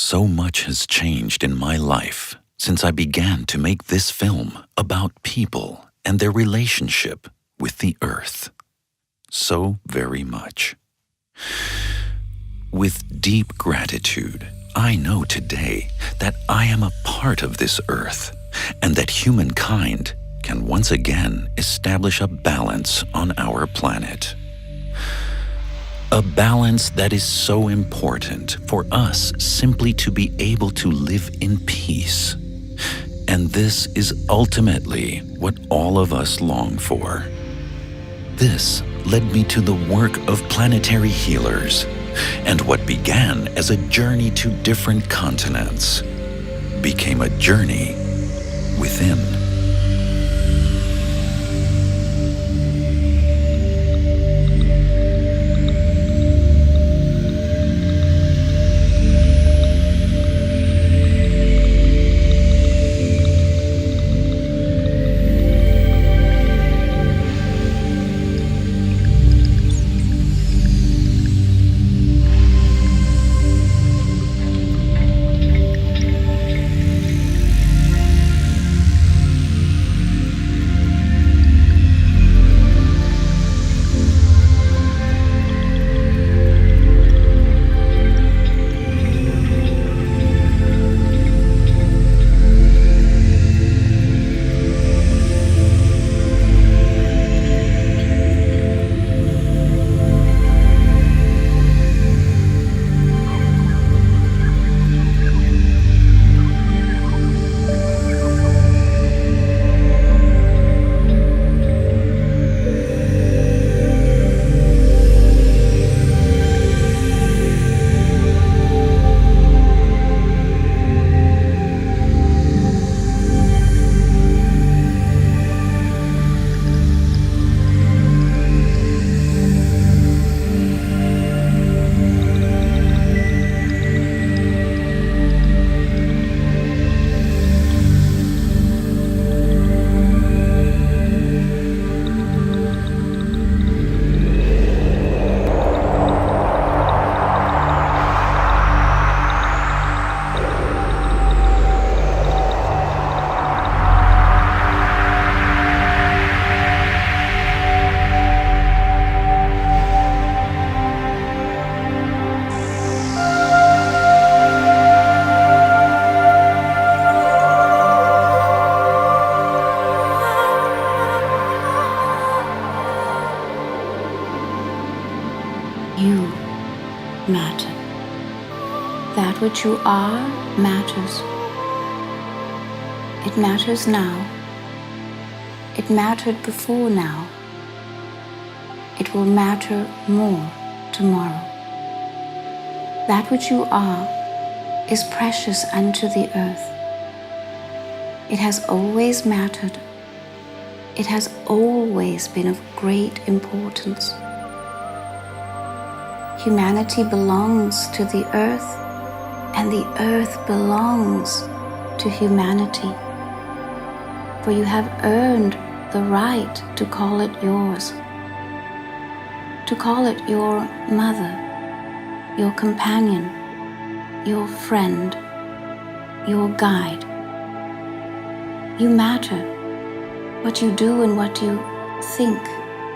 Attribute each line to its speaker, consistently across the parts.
Speaker 1: So much has changed in my life since I began to make this film about people and their relationship with the earth. So very much. With deep gratitude, I know today that I am a part of this earth and that humankind can once again establish a balance on our planet. A balance that is so important for us simply to be able to live in peace. And this is ultimately what all of us long for. This led me to the work of planetary healers, and what began as a journey to different continents became a journey within.
Speaker 2: You matter. That which you are matters. It matters now. It mattered before now. It will matter more tomorrow. That which you are is precious unto the earth. It has always mattered. It has always been of great importance. Humanity belongs to the earth, and the earth belongs to humanity. For you have earned the right to call it yours, to call it your mother, your companion, your friend, your guide. You matter. What you do and what you think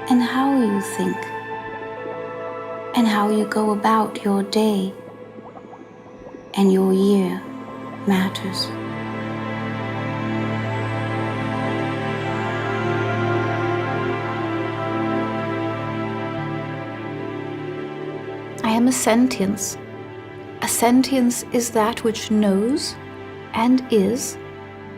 Speaker 2: and how you think and how you go about your day and your year matters. I am a sentience. A sentience is that which knows and is,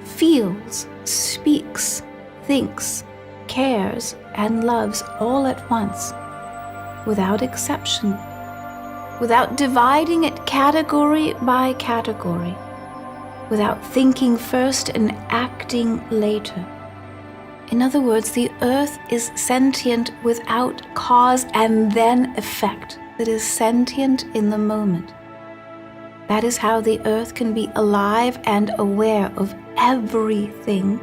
Speaker 2: feels, speaks, thinks, cares, and loves all at once, without exception, without dividing it category by category, without thinking first and acting later. In other words, the earth is sentient without cause and then effect. It is sentient in the moment. That is how the earth can be alive and aware of everything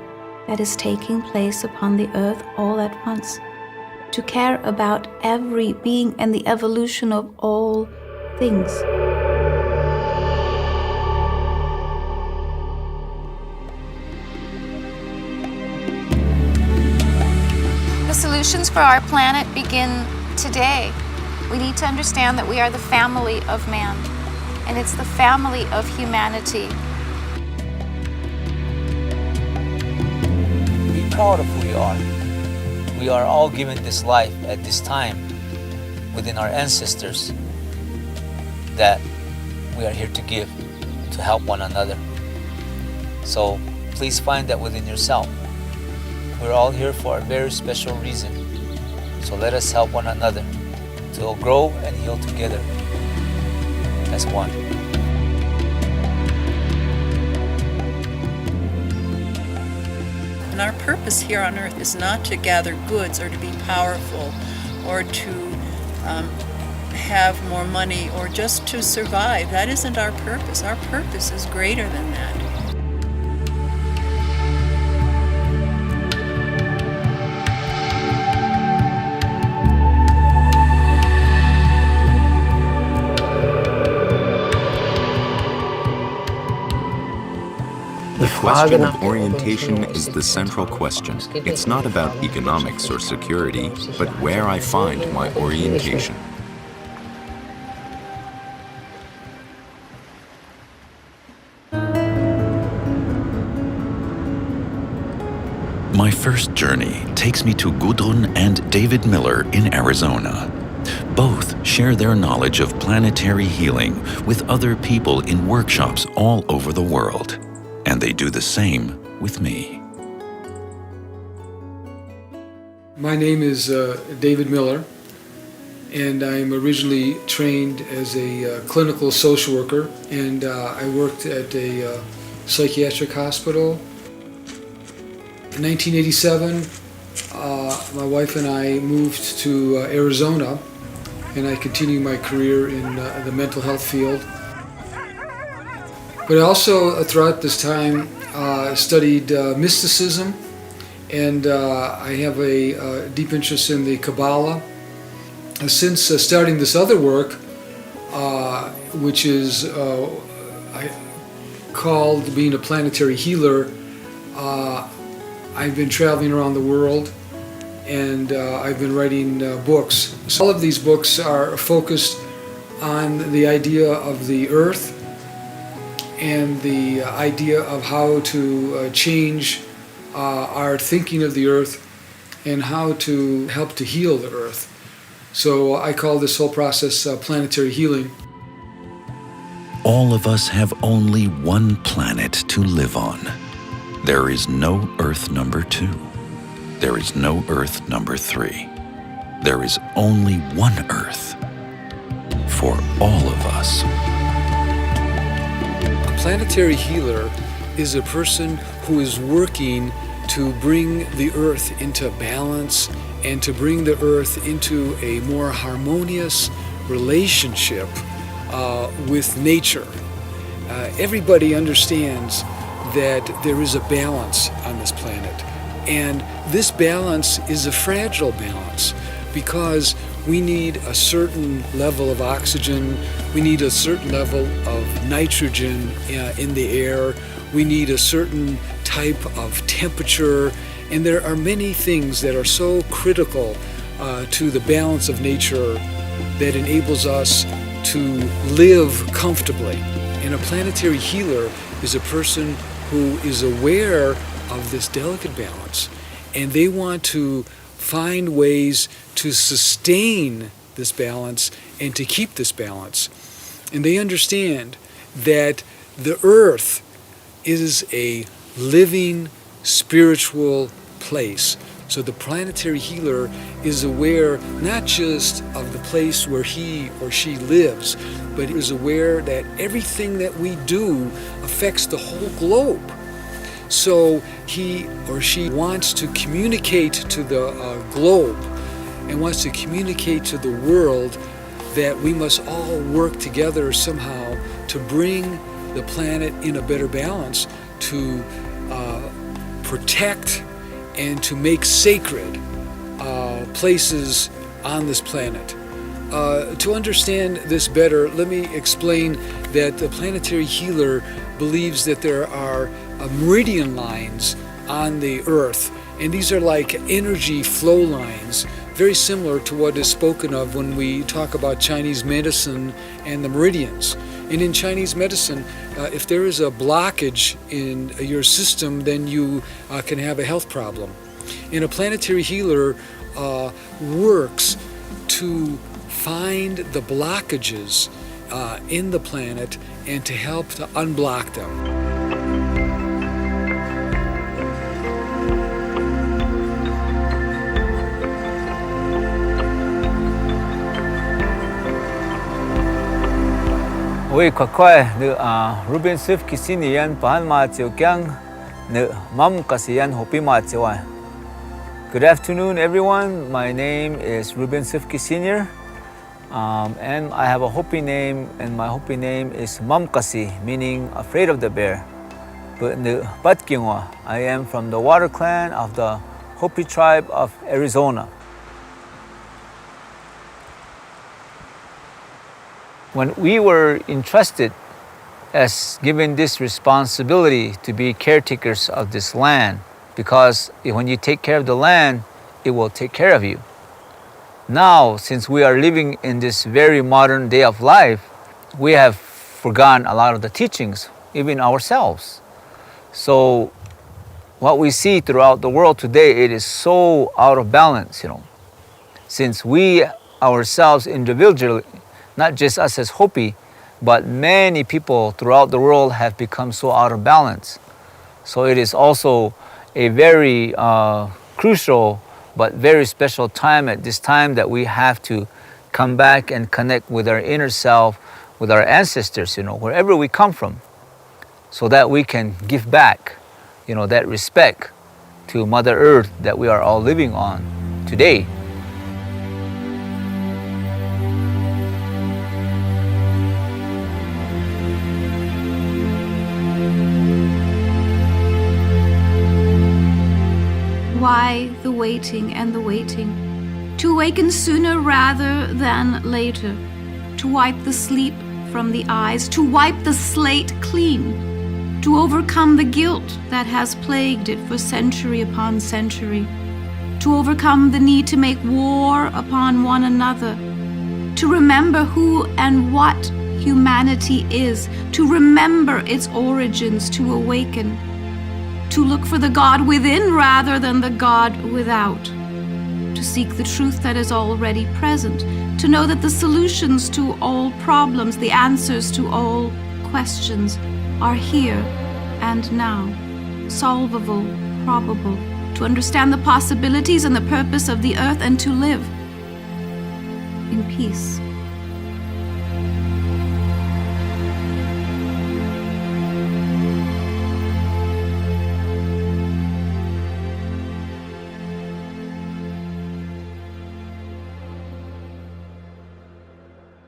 Speaker 2: that is taking place upon the earth all at once, to care about every being and the evolution of all things. solutions for our planet begin today. We need to understand that we are the family of man, and it's the family of humanity.
Speaker 3: Be proud of who you are. We are all given this life at this time within our ancestors that we are here to give, to help one another. So please find that within yourself. We're all here for a very special reason. So let us help one another to grow and heal together as one.
Speaker 4: And our purpose here on earth is not to gather goods or to be powerful or to have more money or just to survive. That isn't our purpose. Our purpose is greater than that.
Speaker 5: The question of orientation is the central question. It's not about economics or security, but where I find my orientation.
Speaker 1: My first journey takes me to Gudrun and David Miller in Arizona. Both share their knowledge of planetary healing with other people in workshops all over the world. And they do the same with me.
Speaker 6: My name is David Miller, and I'm originally trained as a clinical social worker, and I worked at a psychiatric hospital. In 1987, my wife and I moved to Arizona, and I continued my career in the mental health field. But I also, throughout this time, studied mysticism, and I have a deep interest in the Kabbalah. Since starting this other work, which is called being a planetary healer, I've been traveling around the world, and I've been writing books. So all of these books are focused on the idea of the Earth and the idea of how to change our thinking of the Earth and how to help to heal the Earth. So I call this whole process planetary healing.
Speaker 1: All of us have only one planet to live on. There is no Earth number 2. There is no Earth number 3. There is only one Earth for all of us.
Speaker 6: A planetary healer is a person who is working to bring the Earth into balance and to bring the Earth into a more harmonious relationship with nature. Everybody understands that there is a balance on this planet, and this balance is a fragile balance because we need a certain level of oxygen, we need a certain level of nitrogen in the air, we need a certain type of temperature, and there are many things that are so critical to the balance of nature that enables us to live comfortably. And a planetary healer is a person who is aware of this delicate balance, and they want to find ways to sustain this balance and to keep this balance. And they understand that the Earth is a living spiritual place. So the planetary healer is aware not just of the place where he or she lives, but is aware that everything that we do affects the whole globe. So he or she wants to communicate to the globe and wants to communicate to the world that we must all work together somehow to bring the planet in a better balance, to protect and to make sacred places on this planet. To understand this better, let me explain that the planetary healer believes that there are meridian lines on the Earth, And these are like energy flow lines, very similar to what is spoken of when we talk about Chinese medicine and the meridians. And in Chinese medicine, if there is a blockage in your system, then you can have a health problem. And a planetary healer works to find the blockages in the planet and to help to unblock them.
Speaker 3: Oi kwakwai nu Ruben Swift kisini yan pahan ma chiu kyang nu mam kasi yan hopi ma chiwa. Good afternoon everyone. My name is Ruben Swift Senior. And I have a Hopi name, and my Hopi name is Mamkasi, meaning afraid of the bear. But Batkingwa, I am from the water clan of the Hopi tribe of Arizona. When we were entrusted as given this responsibility to be caretakers of this land, because when you take care of the land, it will take care of you. Now, since we are living in this very modern day of life, we have forgotten a lot of the teachings, even ourselves. So what we see throughout the world today, it is so out of balance, Since we ourselves individually, not just us as Hopi, but many people throughout the world have become so out of balance. So it is also a very crucial but very special time at this time that we have to come back and connect with our inner self, with our ancestors, wherever we come from, so that we can give back, that respect to Mother Earth that we are all living on today.
Speaker 2: Why the waiting and the waiting? To awaken sooner rather than later, to wipe the sleep from the eyes, to wipe the slate clean, to overcome the guilt that has plagued it for century upon century, to overcome the need to make war upon one another, to remember who and what humanity is, to remember its origins, to awaken, to look for the God within rather than the God without, to seek the truth that is already present, to know that the solutions to all problems, the answers to all questions are here and now, solvable, probable, to understand the possibilities and the purpose of the earth and to live in peace.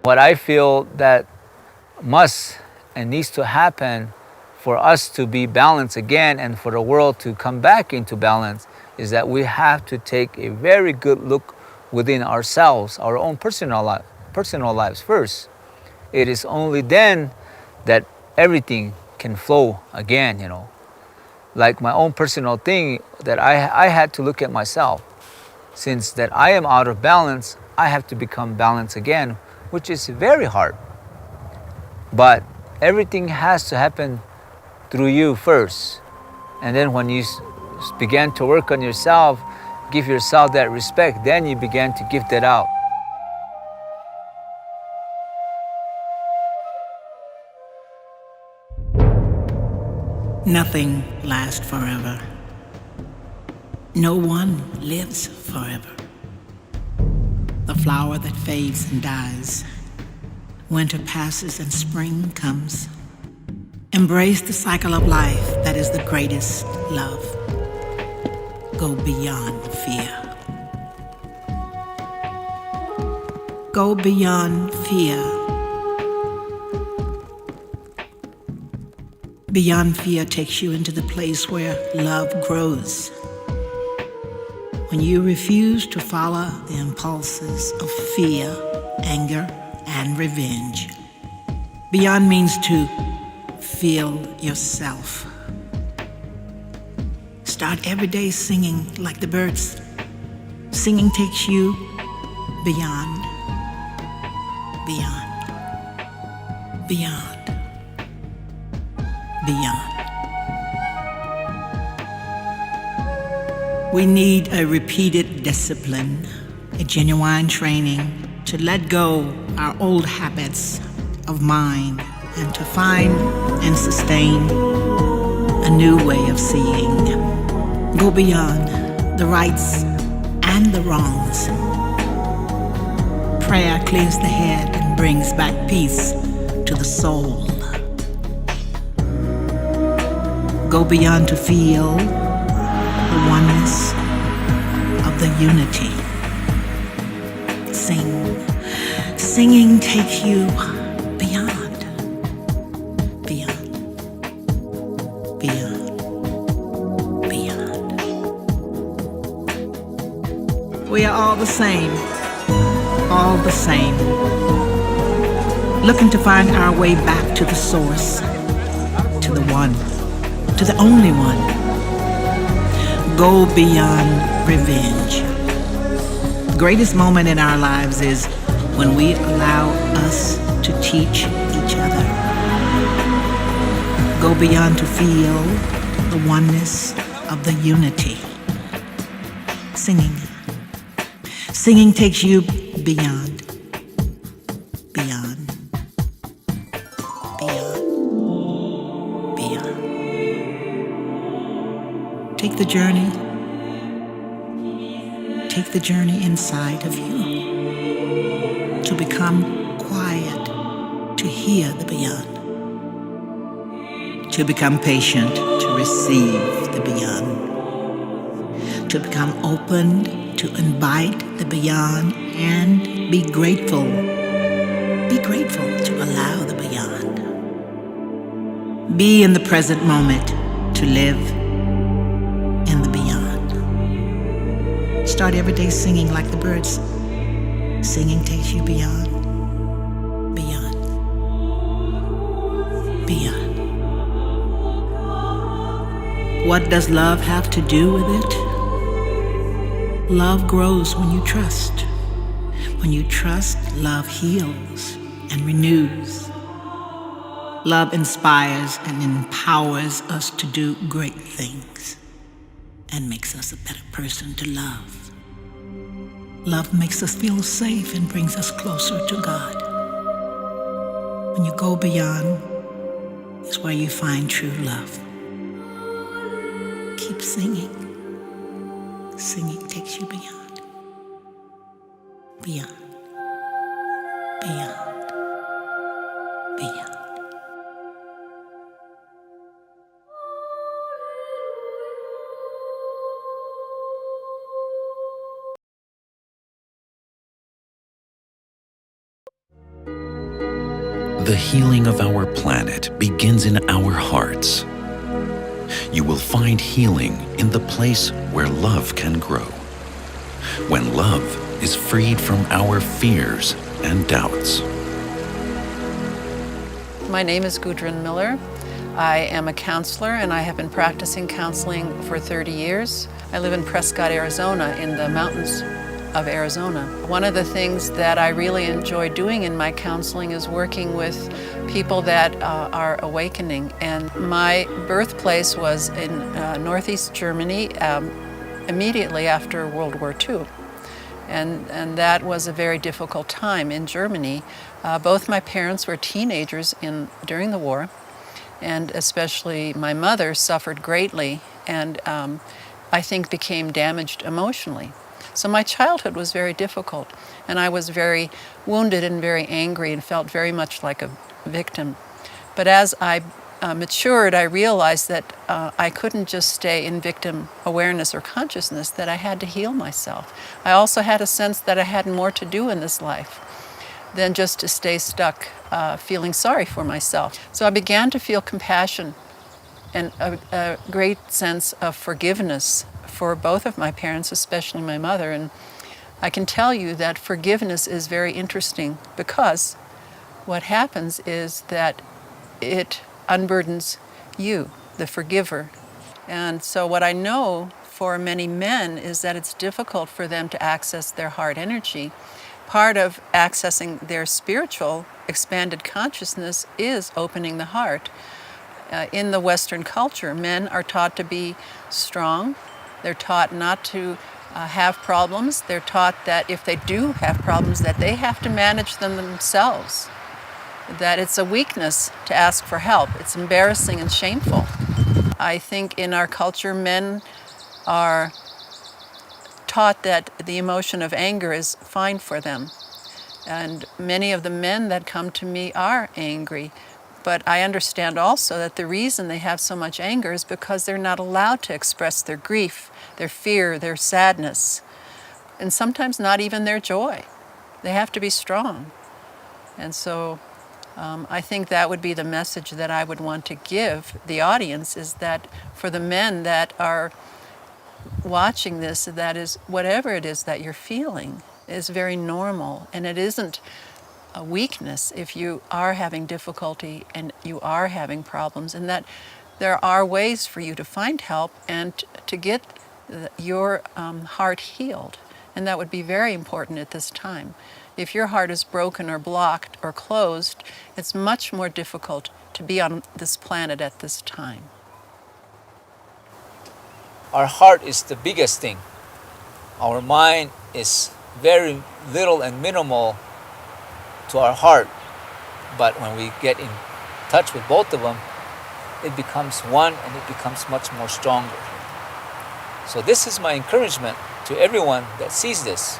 Speaker 3: What I feel that must and needs to happen for us to be balanced again and for the world to come back into balance is that we have to take a very good look within ourselves, our own personal lives first. It is only then that everything can flow again, Like my own personal thing that I had to look at myself. Since that I am out of balance, I have to become balanced again, which is very hard. But everything has to happen through you first. And then when you began to work on yourself, give yourself that respect, then you began to give that out.
Speaker 7: Nothing lasts forever. No one lives forever. The flower that fades and dies. Winter passes and spring comes. Embrace the cycle of life that is the greatest love. Go beyond fear. Go beyond fear. Beyond fear takes you into the place where love grows. When you refuse to follow the impulses of fear, anger, and revenge. Beyond means to feel yourself. Start every day singing like the birds. Singing takes you beyond, beyond, beyond, beyond. We need a repeated discipline, a genuine training to let go our old habits of mind and to find and sustain a new way of seeing. Go beyond the rights and the wrongs. Prayer clears the head and brings back peace to the soul. Go beyond to feel the oneness of the unity. Sing. Singing takes you beyond, beyond, beyond, beyond. We are all the same, all the same. Looking to find our way back to the source, to the one, to the only one. Go beyond revenge. The greatest moment in our lives is when we allow us to teach each other. Go beyond to feel the oneness of the unity. Singing. Singing takes you beyond, beyond, beyond, beyond. Take the journey. Take the journey inside of you to become quiet, to hear the beyond, to become patient, to receive the beyond, to become open, to invite the beyond, and be grateful. Be grateful to allow the beyond. Be in the present moment to live in the beyond. Start every day singing like the birds. Singing takes you beyond, beyond, beyond. What does love have to do with it? Love grows when you trust. When you trust, love heals and renews. Love inspires and empowers us to do great things and makes us a better person to love. Love makes us feel safe and brings us closer to God. When you go beyond, is where you find true love. Keep singing. Singing takes you beyond. Beyond. Beyond. Beyond.
Speaker 1: The healing of our planet begins in our hearts. You will find healing in the place where love can grow. When love is freed from our fears and doubts.
Speaker 4: My name is Gudrun Miller. I am a counselor and I have been practicing counseling for 30 years. I live in Prescott, Arizona, in the mountains of Arizona. One of the things that I really enjoy doing in my counseling is working with people that are awakening. And my birthplace was in Northeast Germany immediately after World War II. And that was a very difficult time in Germany. Both my parents were teenagers during the war, and especially my mother suffered greatly and I think became damaged emotionally. So my childhood was very difficult, and I was very wounded and very angry and felt very much like a victim. But as I matured, I realized that I couldn't just stay in victim awareness or consciousness, that I had to heal myself. I also had a sense that I had more to do in this life than just to stay stuck feeling sorry for myself. So I began to feel compassion and a great sense of forgiveness for both of my parents, especially my mother. And I can tell you that forgiveness is very interesting, because what happens is that it unburdens you, the forgiver, And so what I know for many men is that it's difficult for them to access their heart energy. Part of accessing their spiritual expanded consciousness is opening the heart. In the Western culture, men are taught to be strong. They're taught not to have problems. They're taught that if they do have problems, that they have to manage them themselves. That it's a weakness to ask for help. It's embarrassing and shameful. I think in our culture, men are taught that the emotion of anger is fine for them. And many of the men that come to me are angry. But I understand also that the reason they have so much anger is because they're not allowed to express their grief, their fear, their sadness, and sometimes not even their joy. They have to be strong. And so I think that would be the message that I would want to give the audience, is that for the men that are watching this, that is, whatever it is that you're feeling is very normal, and it isn't a weakness if you are having difficulty and you are having problems, and that there are ways for you to find help and to get your heart healed. And that would be very important at this time. If your heart is broken or blocked or closed, it's much more difficult to be on this planet at this time.
Speaker 3: Our heart is the biggest thing. Our mind is very little and minimal to our heart. But when we get in touch with both of them, it becomes one and it becomes much more stronger. So this is my encouragement to everyone that sees this.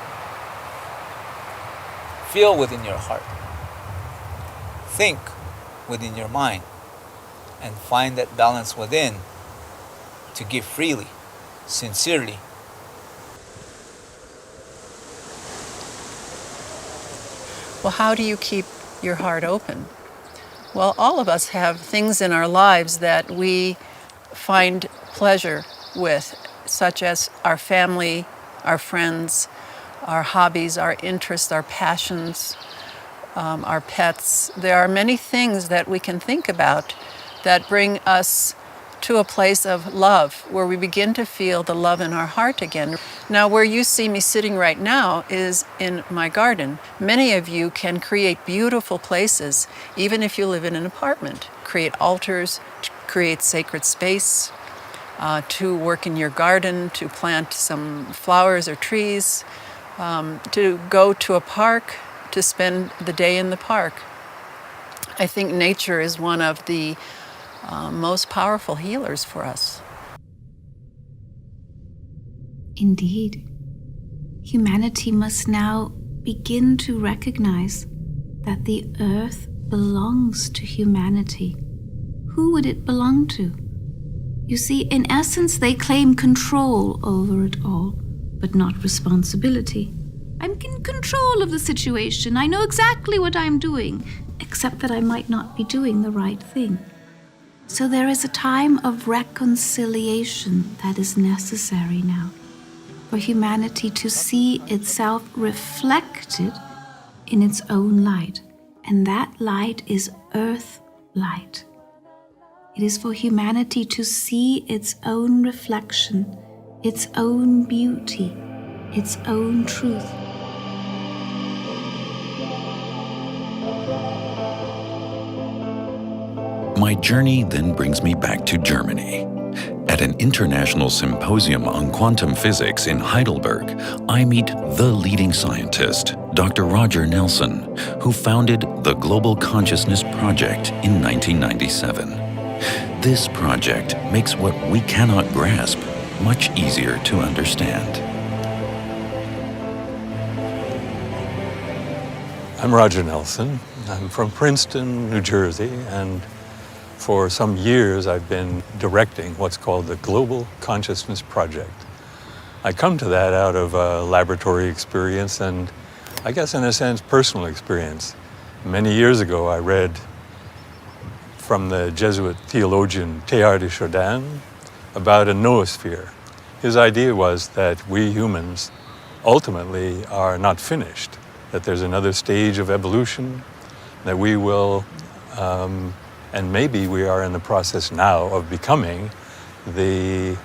Speaker 3: Feel within your heart. Think within your mind. And find that balance within to give freely, sincerely.
Speaker 4: Well, how do you keep your heart open? Well, all of us have things in our lives that we find pleasure with, such as our family, our friends, our hobbies, our interests, our passions, our pets. There are many things that we can think about that bring us to a place of love, where we begin to feel the love in our heart again. Now, where you see me sitting right now is in my garden. Many of you can create beautiful places, even if you live in an apartment. Create altars, create sacred space, to work in your garden, to plant some flowers or trees, to go to a park, to spend the day in the park. I think nature is one of the most powerful healers for us.
Speaker 2: Indeed, humanity must now begin to recognize that the earth belongs to humanity. Who would it belong to? You see, in essence, they claim control over it all, but not responsibility. I'm in control of the situation. I know exactly what I'm doing, except that I might not be doing the right thing. So there is a time of reconciliation that is necessary now, for humanity to see itself reflected in its own light, and that light is earth light. It is for humanity to see its own reflection, its own beauty, its own truth.
Speaker 1: My journey then brings me back to Germany. At an international symposium on quantum physics in Heidelberg, I meet the leading scientist, Dr. Roger Nelson, who founded the Global Consciousness Project in 1997. This project makes what we cannot grasp much easier to understand.
Speaker 8: I'm Roger Nelson. I'm from Princeton, New Jersey, and for some years I've been directing what's called the Global Consciousness Project. I come to that out of a laboratory experience and, I guess in a sense, personal experience. Many years ago I read from the Jesuit theologian Teilhard de Chardin about a noosphere. His idea was that we humans ultimately are not finished, that there's another stage of evolution, that we will, and maybe we are in the process now of becoming a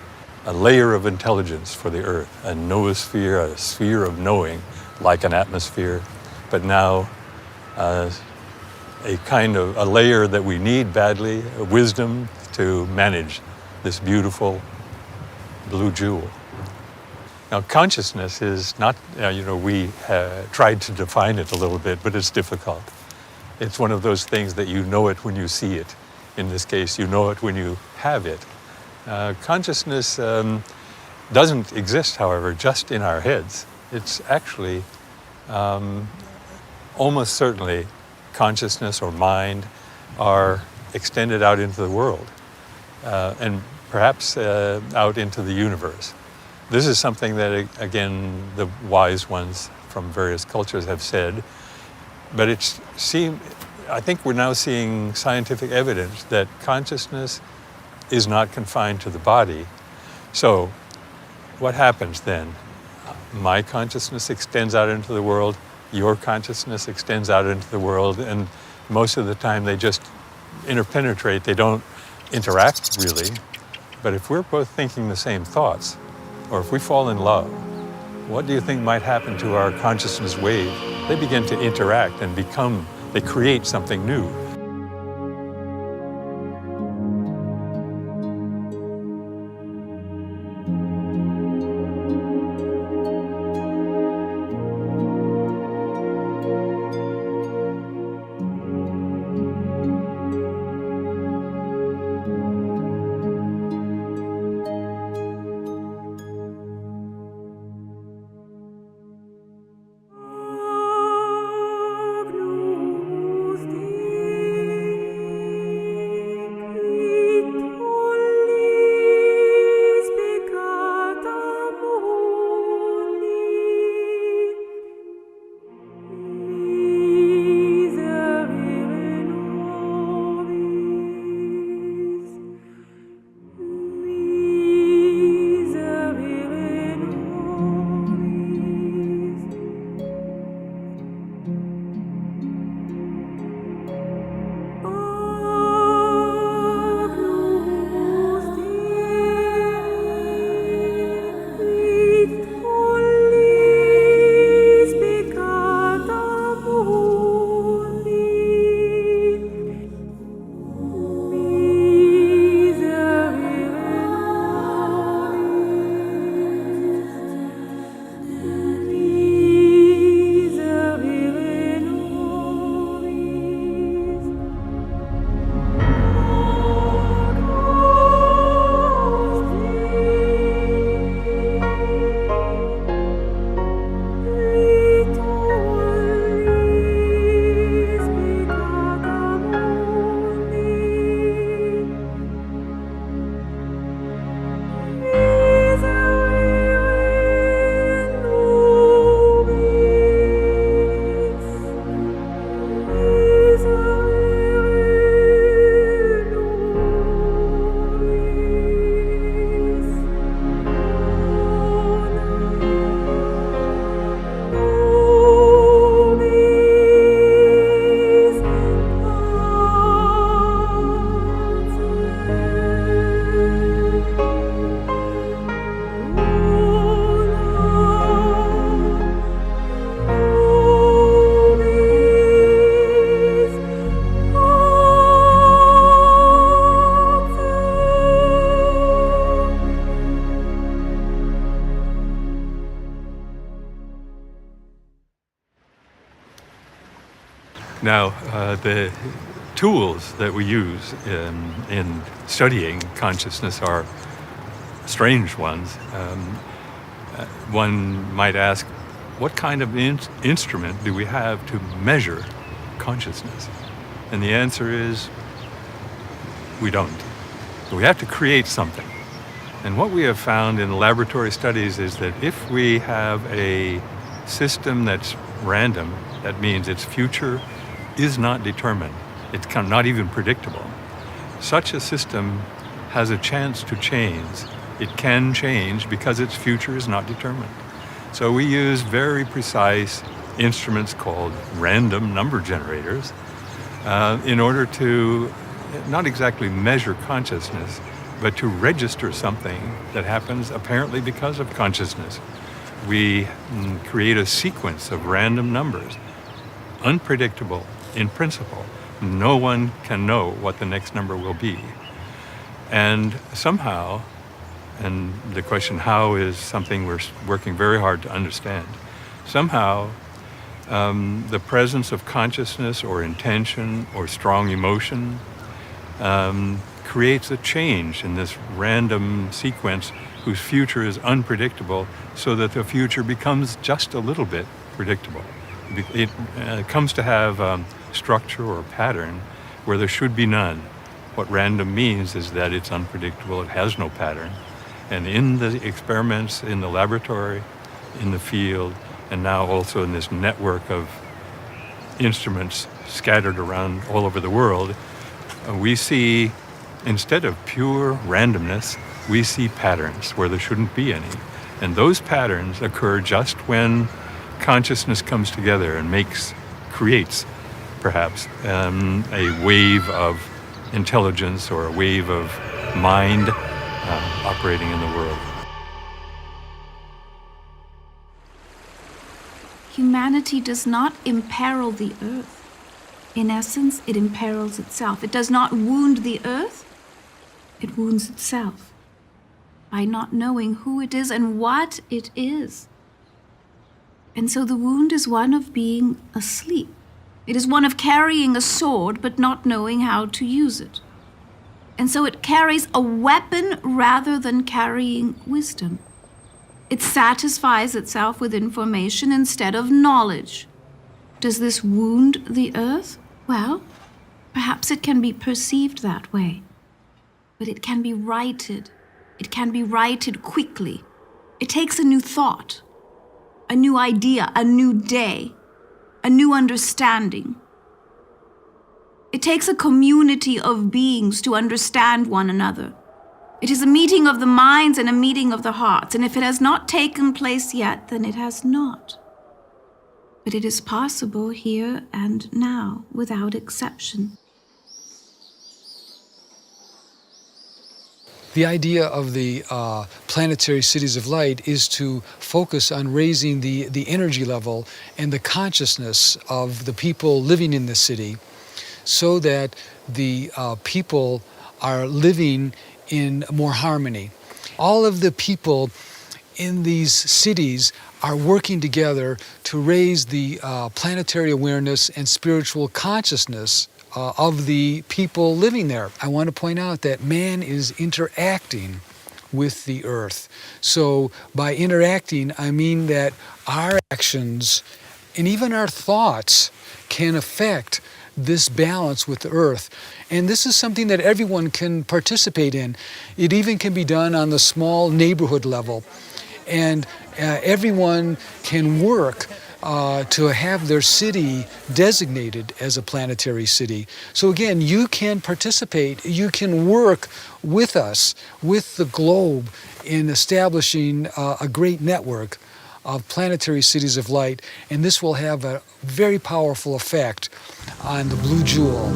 Speaker 8: layer of intelligence for the Earth, a noosphere, a sphere of knowing, like an atmosphere, but now a kind of a layer that we need badly, wisdom to manage this beautiful blue jewel. Now, consciousness is not, we tried to define it a little bit, but it's difficult. It's one of those things that you know it when you see it. In this case, you know it when you have it. Consciousness doesn't exist, however, just in our heads. It's actually almost certainly consciousness or mind are extended out into the world and perhaps out into the universe. This is something that, again, the wise ones from various cultures have said, but I think we're now seeing scientific evidence that consciousness is not confined to the body. So what happens then? My consciousness extends out into the world, your consciousness extends out into the world, and most of the time they just interpenetrate, they don't interact really. But if we're both thinking the same thoughts, or if we fall in love, what do you think might happen to our consciousness wave? They begin to interact and they create something new. Now, the tools that we use in studying consciousness are strange ones. One might ask, what kind of instrument do we have to measure consciousness? And the answer is, we don't. We have to create something. And what we have found in laboratory studies is that if we have a system that's random, that means its future is not determined. It's not even predictable. Such a system has a chance to change. It can change because its future is not determined. So we use very precise instruments called random number generators in order to not exactly measure consciousness, but to register something that happens apparently because of consciousness. We create a sequence of random numbers, unpredictable in principle. No one can know what the next number will be. And somehow, and the question how is something we're working very hard to understand, somehow the presence of consciousness or intention or strong emotion creates a change in this random sequence whose future is unpredictable, so that the future becomes just a little bit predictable. It comes to have structure or pattern where there should be none. What random means is that it's unpredictable, it has no pattern. And in the experiments in the laboratory, in the field, and now also in this network of instruments scattered around all over the world, we see, instead of pure randomness, we see patterns where there shouldn't be any. And those patterns occur just when consciousness comes together and creates, perhaps, a wave of intelligence or a wave of mind operating in the world.
Speaker 2: Humanity does not imperil the earth. In essence, it imperils itself. It does not wound the earth, it wounds itself by not knowing who it is and what it is. And so the wound is one of being asleep. It is one of carrying a sword but not knowing how to use it. And so it carries a weapon rather than carrying wisdom. It satisfies itself with information instead of knowledge. Does this wound the earth? Well, perhaps it can be perceived that way. But it can be righted. It can be righted quickly. It takes a new thought, a new idea, a new day, a new understanding. It takes a community of beings to understand one another. It is a meeting of the minds and a meeting of the hearts, and if it has not taken place yet, then it has not. But it is possible here and now, without exception.
Speaker 6: The idea of the planetary cities of light is to focus on raising the energy level and the consciousness of the people living in the city, so that the people are living in more harmony. All of the people in these cities are working together to raise the planetary awareness and spiritual consciousness of the people living there. I want to point out that man is interacting with the earth. So by interacting, I mean that our actions and even our thoughts can affect this balance with the earth. And this is something that everyone can participate in. It even can be done on the small neighborhood level. And everyone can work to have their city designated as a planetary city. So again, you can participate, you can work with us, with the globe, in establishing a great network of planetary cities of light, and this will have a very powerful effect on the blue jewel.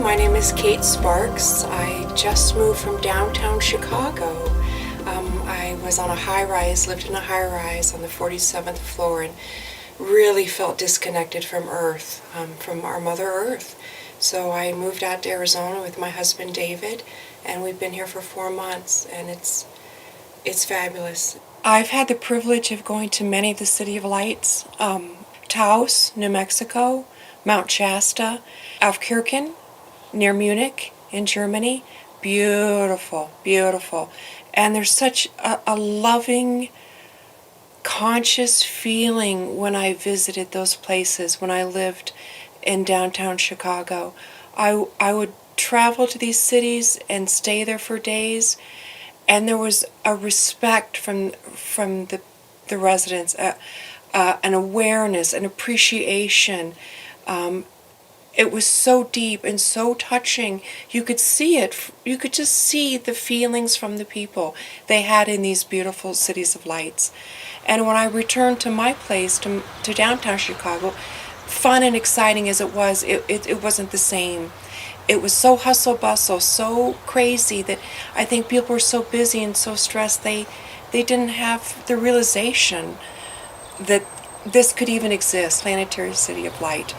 Speaker 9: My name is Kate Sparks. I just moved from downtown Chicago. I was on a high-rise, lived in a high-rise on the 47th floor, and really felt disconnected from Earth, from our Mother Earth. So I moved out to Arizona with my husband David, and we've been here for 4 months, and it's fabulous. I've had the privilege of going to many of the City of Lights, Taos, New Mexico, Mount Shasta, Aufkirchen, near Munich in Germany, beautiful, beautiful. And there's such a loving, conscious feeling when I visited those places, when I lived in downtown Chicago. I would travel to these cities and stay there for days, and there was a respect from the residents, an awareness, an appreciation. It was so deep and so touching. You could see it. You could just see the feelings from the people they had in these beautiful cities of lights. And when I returned to my place, to downtown Chicago, fun and exciting as it was, it wasn't the same. It was so hustle bustle, so crazy that I think people were so busy and so stressed they didn't have the realization that this could even exist, Planetary City of Light.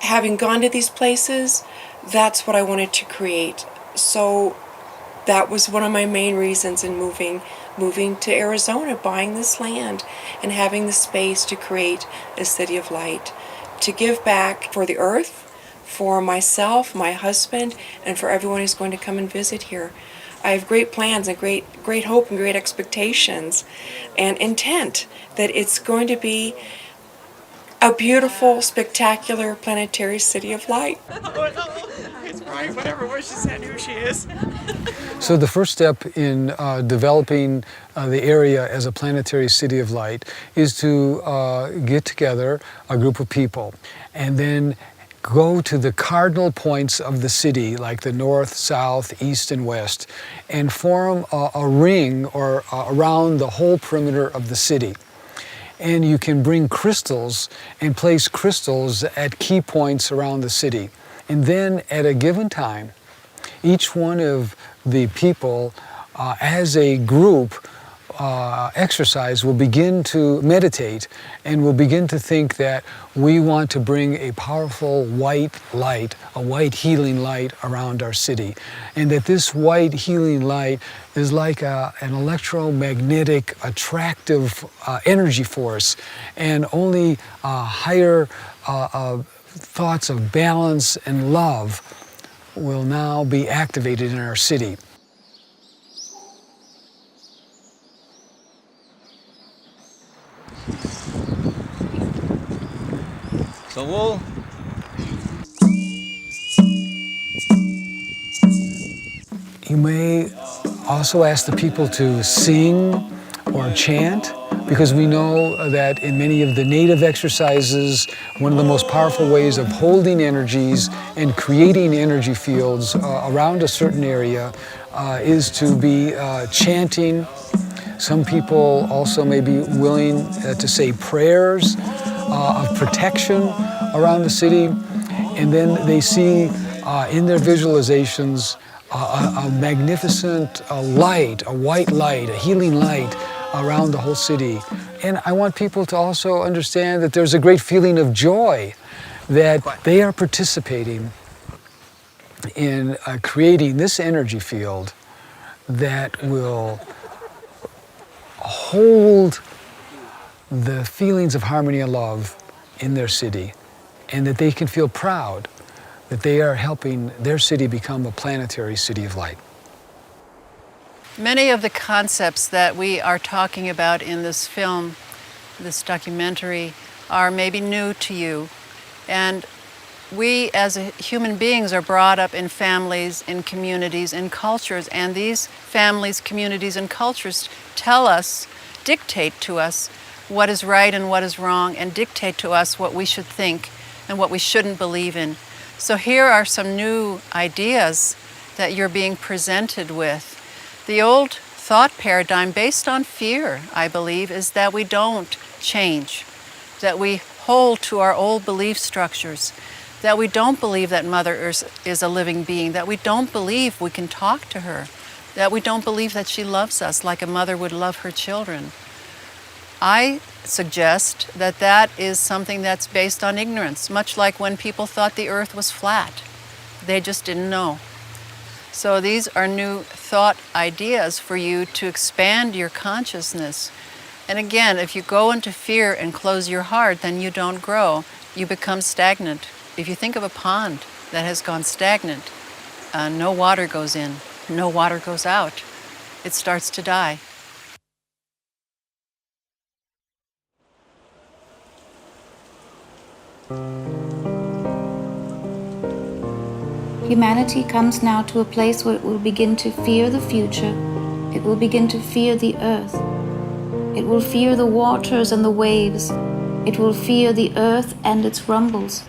Speaker 9: Having gone to these places, that's what I wanted to create. So that was one of my main reasons in moving to Arizona, buying this land and having the space to create a City of Light, to give back for the earth, for myself, my husband, and for everyone who's going to come and visit here. I have great plans and great hope and great expectations and intent that it's going to be a beautiful, spectacular planetary city of light.
Speaker 10: It's right, whatever, where she said who she is.
Speaker 6: So the first step in developing the area as a planetary city of light is to get together a group of people and then go to the cardinal points of the city, like the north, south, east, and west, and form a ring or around the whole perimeter of the city. And you can bring crystals and place crystals at key points around the city. And then at a given time, each one of the people as a group exercise will begin to meditate and will begin to think that we want to bring a powerful white light, a white healing light around our city. And that this white healing light is like an electromagnetic, attractive energy force, and only higher thoughts of balance and love will now be activated in our city.
Speaker 3: So
Speaker 6: you may also ask the people to sing or chant, because we know that in many of the native exercises, one of the most powerful ways of holding energies and creating energy fields around a certain area is to be chanting. Some people also may be willing to say prayers of protection around the city, and then they see in their visualizations a magnificent light, a white light, a healing light around the whole city. And I want people to also understand that there's a great feeling of joy that they are participating in creating this energy field that will hold the feelings of harmony and love in their city, and that they can feel proud that they are helping their city become a planetary city of light.
Speaker 4: Many of the concepts that we are talking about in this film, this documentary, are maybe new to you. And we as human beings are brought up in families, in communities, in cultures, and these families, communities, and cultures tell us, dictate to us what is right and what is wrong, and dictate to us what we should think and what we shouldn't believe in. So here are some new ideas that you're being presented with. The old thought paradigm based on fear, I believe, is that we don't change, that we hold to our old belief structures, that we don't believe that Mother Earth is a living being, that we don't believe we can talk to her, that we don't believe that she loves us like a mother would love her children. I suggest that that is something that's based on ignorance, much like when people thought the earth was flat. They just didn't know. So these are new thought ideas for you to expand your consciousness. And again, if you go into fear and close your heart, then you don't grow. You become stagnant. If you think of a pond that has gone stagnant, no water goes in, no water goes out. It starts to die.
Speaker 2: Humanity comes now to a place where it will begin to fear the future. It will begin to fear the earth. It will fear the waters and the waves. It will fear the earth and its rumbles.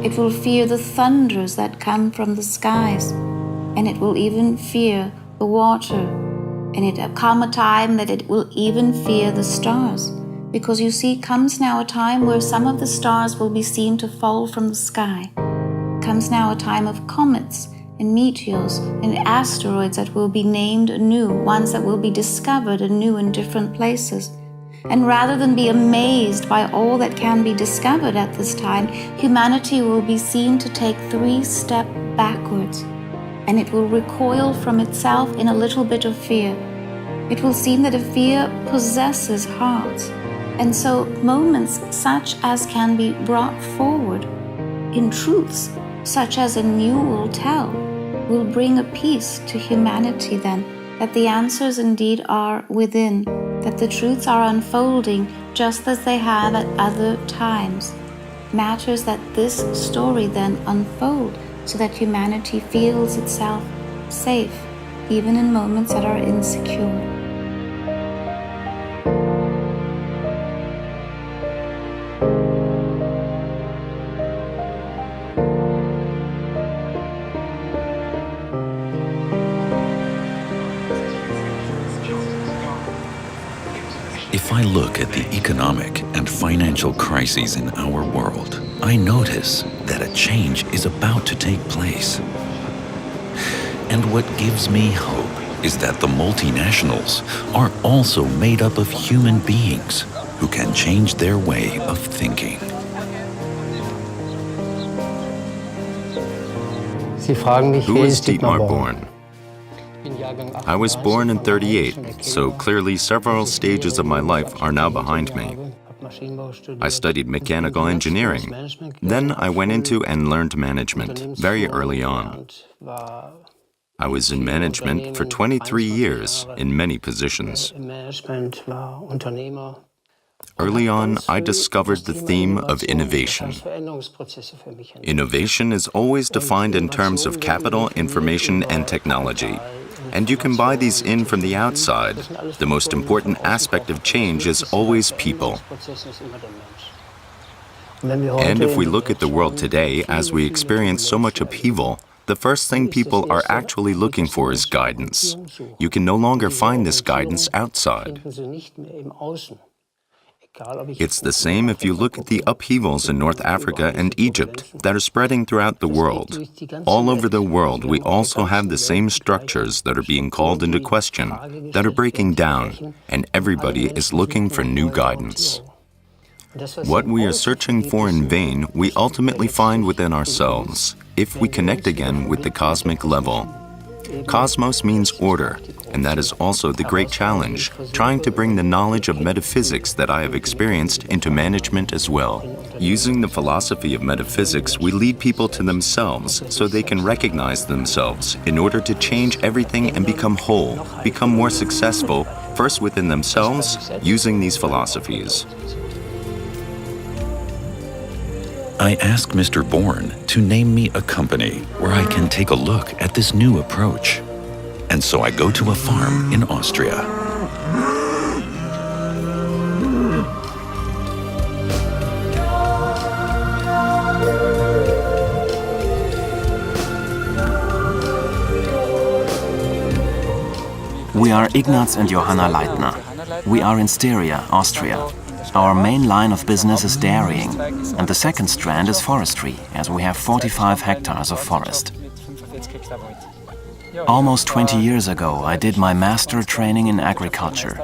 Speaker 2: It will fear the thunders that come from the skies. And it will even fear the water. And it will come a time that it will even fear the stars. Because you see, comes now a time where some of the stars will be seen to fall from the sky. Comes now a time of comets and meteors and asteroids that will be named anew, ones that will be discovered anew in different places. And rather than be amazed by all that can be discovered at this time, humanity will be seen to take 3 steps backwards, and it will recoil from itself in a little bit of fear. It will seem that a fear possesses hearts, and so moments such as can be brought forward in truths such as a new will tell, will bring a peace to humanity then, that the answers indeed are within, that the truths are unfolding just as they have at other times. Matters that this story then unfold so that humanity feels itself safe, even in moments that are insecure.
Speaker 1: If I look at the economic and financial crises in our world, I notice that a change is about to take place. And what gives me hope is that the multinationals are also made up of human beings who can change their way of thinking.
Speaker 5: Who is Dietmar Born? I was born in '38, so clearly several stages of my life are now behind me. I studied mechanical engineering. Then I went into and learned management very early on. I was in management for 23 years in many positions. Early on, I discovered the theme of innovation. Innovation is always defined in terms of capital, information, and technology. And you can buy these in from the outside. The most important aspect of change is always people. And if we look at the world today, as we experience so much upheaval, the first thing people are actually looking for is guidance. You can no longer find this guidance outside. It's the same if you look at the upheavals in North Africa and Egypt that are spreading throughout the world. All over the world, we also have the same structures that are being called into question, that are breaking down, and everybody is looking for new guidance. What we are searching for in vain, we ultimately find within ourselves, if we connect again with the cosmic level. Cosmos means order, and that is also the great challenge, trying to bring the knowledge of metaphysics that I have experienced into management as well. Using the philosophy of metaphysics, we lead people to themselves so they can recognize themselves in order to change everything and become whole, become more successful, first within themselves, using these philosophies.
Speaker 1: I ask Mr. Bourne to name me a company where I can take a look at this new approach. And so I go to a farm in Austria.
Speaker 11: We are Ignaz and Johanna Leitner. We are in Styria, Austria. Our main line of business is dairying, and the second strand is forestry, as we have 45 hectares of forest. Almost 20 years ago, I did my master training in agriculture.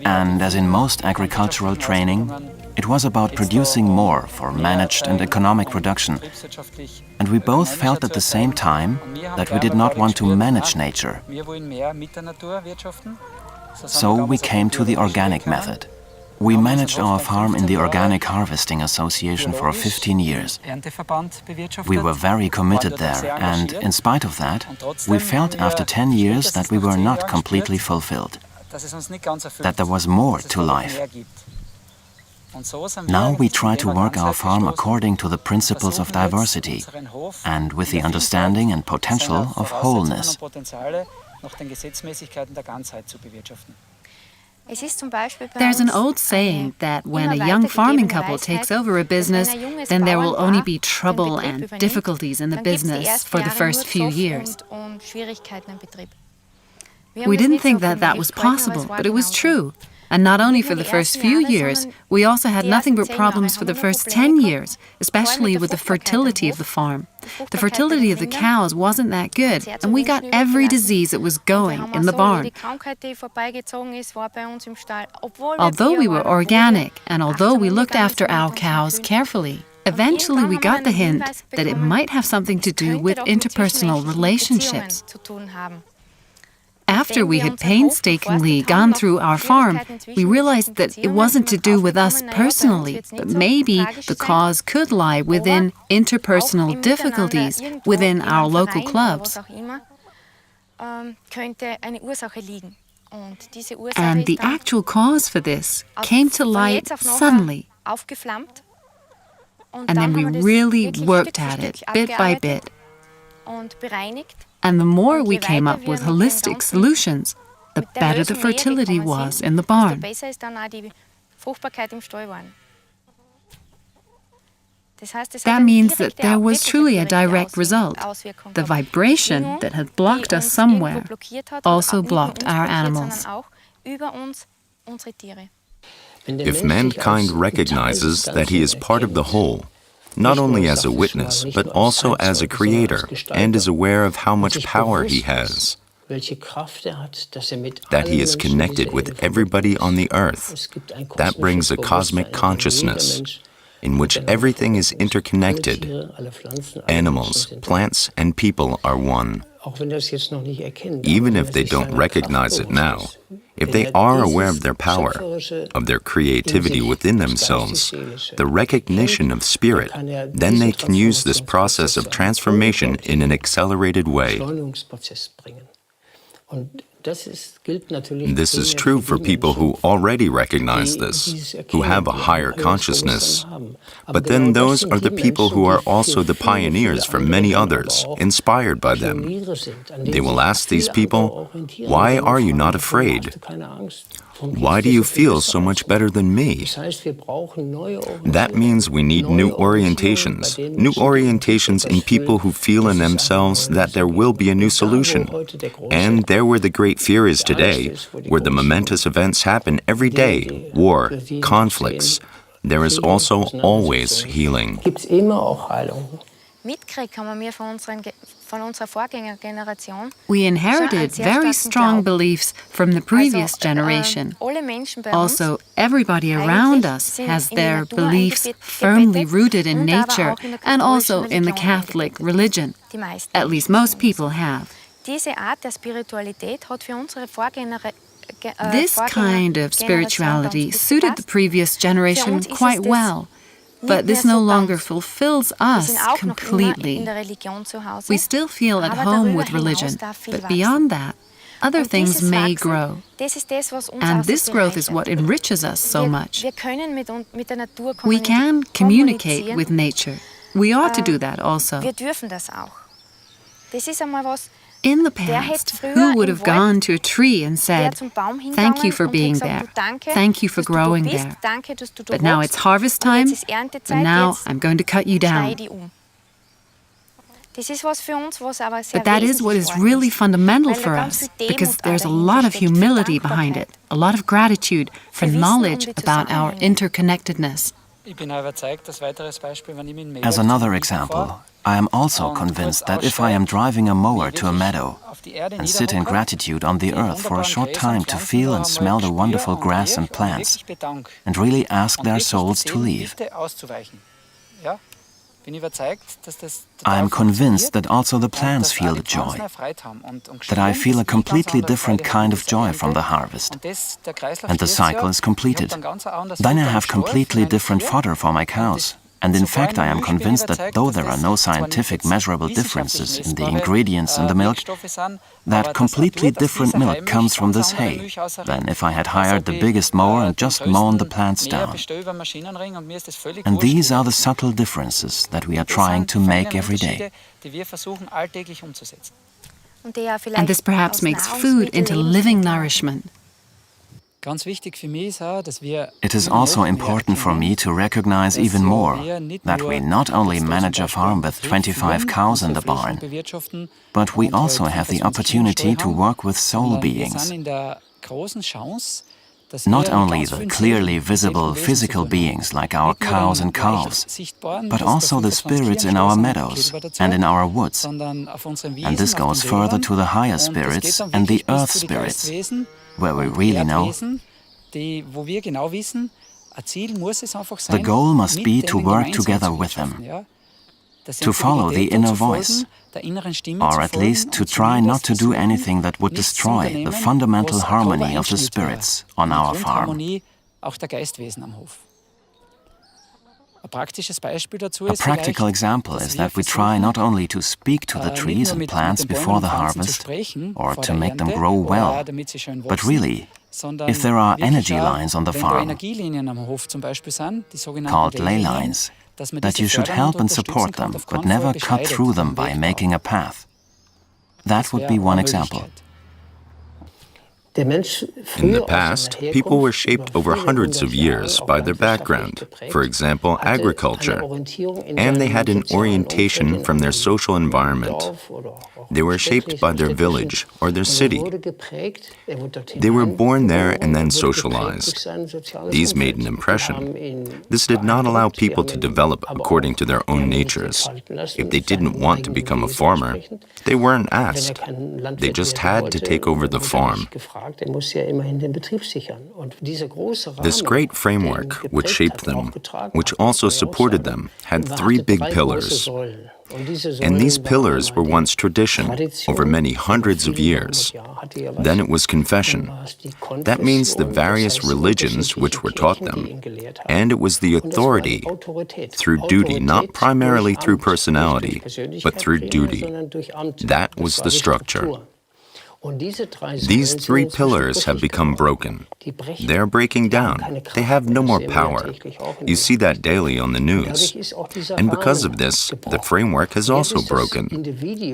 Speaker 11: And as in most agricultural training, it was about producing more for managed and economic production. And we both felt at the same time that we did not want to manage nature. So we came to the organic method. We managed our farm in the Organic Harvesting Association for 15 years. We were very committed there, and in spite of that, we felt after 10 years that we were not completely fulfilled, that there was more to life. Now we try to work our farm according to the principles of diversity and with the understanding and potential of wholeness.
Speaker 12: There's an old saying that when a young farming couple takes over a business, then there will only be trouble and difficulties in the business for the first few years. We didn't think that that was possible, but it was true. And not only for the first few years, we also had nothing but problems for the first 10 years, especially with the fertility of the farm. The fertility of the cows wasn't that good, and we got every disease that was going in the barn. Although we were organic, and although we looked after our cows carefully, eventually we got the hint that it might have something to do with interpersonal relationships. After we had painstakingly gone through our farm, we realized that it wasn't to do with us personally, but maybe the cause could lie within interpersonal difficulties within our local clubs. And the actual cause for this came to light suddenly. And then we really worked at it, bit by bit. And the more we came up with holistic solutions, the better the fertility was in the barn. That means that there was truly a direct result. The vibration that had blocked us somewhere also blocked our animals.
Speaker 5: If mankind recognizes that he is part of the whole, not only as a witness, but also as a creator, and is aware of how much power he has, that he is connected with everybody on the earth, that brings a cosmic consciousness in which everything is interconnected. Animals, plants, and people are one. Even if they don't recognize it now, if they are aware of their power, of their creativity within themselves, the recognition of spirit, then they can use this process of transformation in an accelerated way. This is true for people who already recognize this, who have a higher consciousness. But then those are the people who are also the pioneers for many others, inspired by them. They will ask these people, "Why are you not afraid? Why do you feel so much better than me?" That means we need new orientations in people who feel in themselves that there will be a new solution. And there where the great fear is today, where the momentous events happen every day, war, conflicts, there is also always healing.
Speaker 12: We inherited very strong beliefs from the previous generation. Also, everybody around us has their beliefs firmly rooted in nature and also in the Catholic religion. At least most people have. This kind of spirituality suited the previous generation quite well. But this no longer fulfills us completely. We still feel at home with religion, but beyond that, other things may grow. And this growth is what enriches us so much. We can communicate with nature. We ought to do that also. In the past, who would have gone to a tree and said, "Thank you for being there. Thank you for growing there. But now it's harvest time, and now I'm going to cut you down." But that is what is really fundamental for us, because there's a lot of humility behind it, a lot of gratitude for knowledge about our interconnectedness.
Speaker 11: As another example, I am also convinced that if I am driving a mower to a meadow and sit in gratitude on the earth for a short time to feel and smell the wonderful grass and plants and really ask their souls to leave, I am convinced that also the plants feel the joy, that I feel a completely different kind of joy from the harvest. And the cycle is completed. Then I have completely different fodder for my cows. And in fact, I am convinced that though there are no scientific measurable differences in the ingredients in the milk, that completely different milk comes from this hay than if I had hired the biggest mower and just mown the plants down. And these are the subtle differences that we are trying to make every day.
Speaker 12: And this perhaps makes food into living nourishment.
Speaker 11: It is also important for me to recognize even more that we not only manage a farm with 25 cows in the barn, but we also have the opportunity to work with soul beings. Not only the clearly visible physical beings like our cows and calves, but also the spirits in our meadows and in our woods. And this goes further to the higher spirits and the earth spirits, where we really know the goal must be to work together with them, to follow the inner voice, or at least to try not to do anything that would destroy the fundamental harmony of the spirits on our farm. A practical example is that we try not only to speak to the trees and plants before the harvest, or to make them grow well, but really, if there are energy lines on the farm, called ley lines, that you should help and support them, but never cut through them by making a path. That would be one example.
Speaker 5: In the past, people were shaped over hundreds of years by their background, for example, agriculture, and they had an orientation from their social environment. They were shaped by their village or their city. They were born there and then socialized. These made an impression. This did not allow people to develop according to their own natures. If they didn't want to become a farmer, they weren't asked. They just had to take over the farm. This great framework, which shaped them, which also supported them, had three big pillars. And these pillars were once tradition, over many hundreds of years. Then it was confession. That means the various religions which were taught them. And it was the authority, through duty, not primarily through personality, but through duty. That was the structure. These three pillars have become broken. They're breaking down. They have no more power. You see that daily on the news. And because of this, the framework has also broken.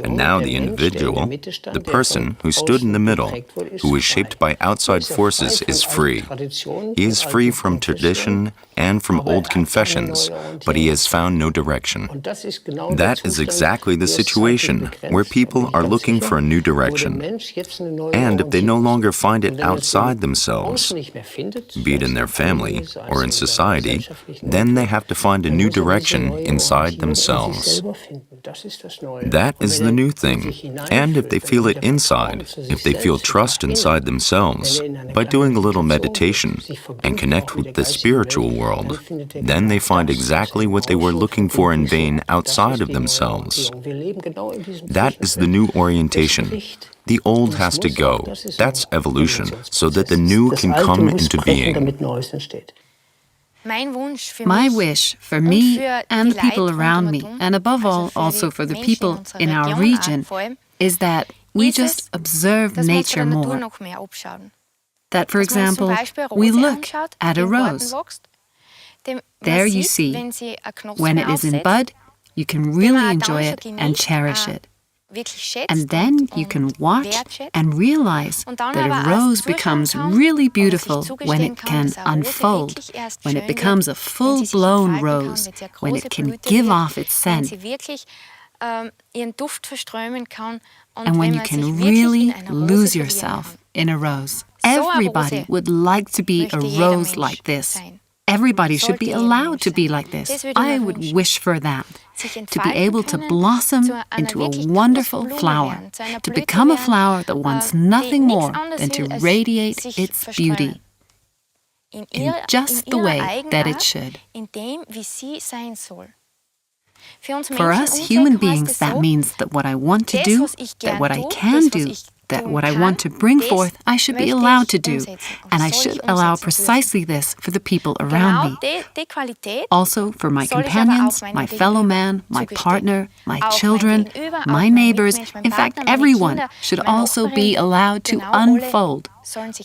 Speaker 5: And now the individual, the person who stood in the middle, who is shaped by outside forces, is free. He is free from tradition and from old confessions, but he has found no direction. That is exactly the situation where people are looking for a new direction. And if they no longer find it outside themselves, be it in their family or in society, then they have to find a new direction inside themselves. That is the new thing. And if they feel it inside, if they feel trust inside themselves, by doing a little meditation and connect with the spiritual world, then they find exactly what they were looking for in vain outside of themselves. That is the new orientation. The old has to go. That's evolution, so that the new can come into being.
Speaker 12: My wish for me and the people around me, and above all also for the people in our region, is that we just observe nature more. That, for example, we look at a rose. There you see, when it is in bud, you can really enjoy it and cherish it. And then you can watch and realize that a rose becomes really beautiful when it can unfold, when it becomes a full-blown rose, when it can give off its scent, and when you can really lose yourself in a rose. Everybody would like to be a rose like this. Everybody should be allowed to be like this. I would wish for that. To be able to blossom into a wonderful flower, to become a flower that wants nothing more than to radiate its beauty in just the way that it should. For us human beings, that means that what I want to do, that what I can do, that what I want to bring forth, I should be allowed to do. And I should allow precisely this for the people around me. Also for my companions, my fellow man, my partner, my children, my neighbors, in fact, everyone should also be allowed to unfold.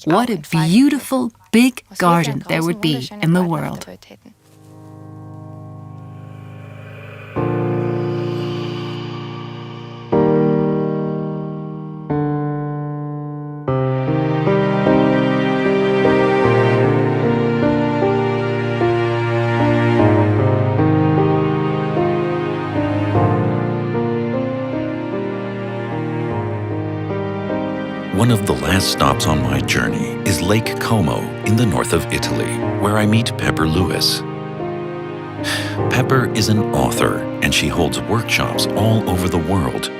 Speaker 12: What a beautiful, big garden there would be in the world.
Speaker 1: One of the last stops on my journey is Lake Como in the north of Italy, where I meet Pepper Lewis. Pepper is an author, and she holds workshops all over the world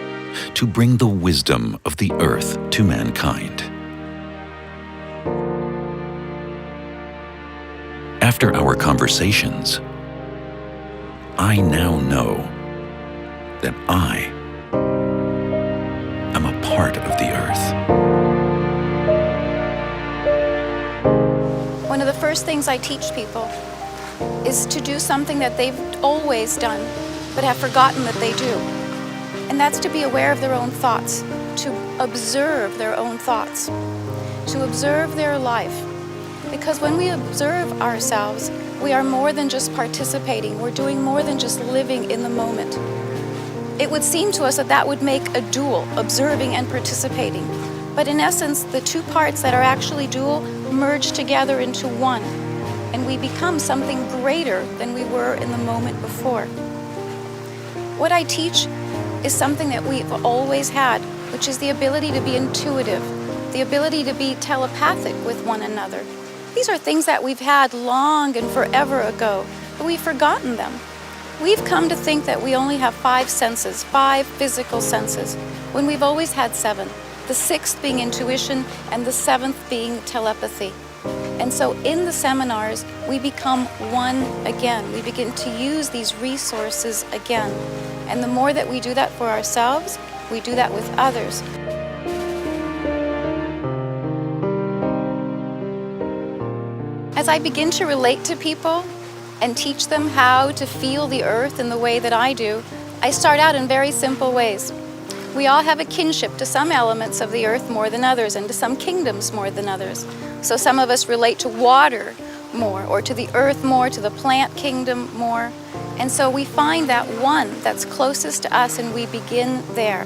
Speaker 1: to bring the wisdom of the earth to mankind. After our conversations, I now know that I am a part of the earth.
Speaker 2: One of the first things I teach people is to do something that they've always done, but have forgotten that they do. And that's to be aware of their own thoughts, to observe their own thoughts, to observe their life. Because when we observe ourselves, we are more than just participating. We're doing more than just living in the moment. It would seem to us that that would make a dual, observing and participating. But in essence, the two parts that are actually dual merge together into one, and we become something greater than we were in the moment before. What I teach is something that we've always had, which is the ability to be intuitive, the ability to be telepathic with one another. These are things that we've had long and forever ago, but we've forgotten them. We've come to think that we only have 5 senses, 5 physical senses, when we've always had 7. The 6th being intuition, and the 7th being telepathy. And so in the seminars, we become one again. We begin to use these resources again. And the more that we do that for ourselves, we do that with others. As I begin to relate to people and teach them how to feel the earth in the way that I do, I start out in very simple ways. We all have a kinship to some elements of the earth more than others, and to some kingdoms more than others. So some of us relate to water more, or to the earth more, to the plant kingdom more. And so we find that one that's closest to us, and we begin there.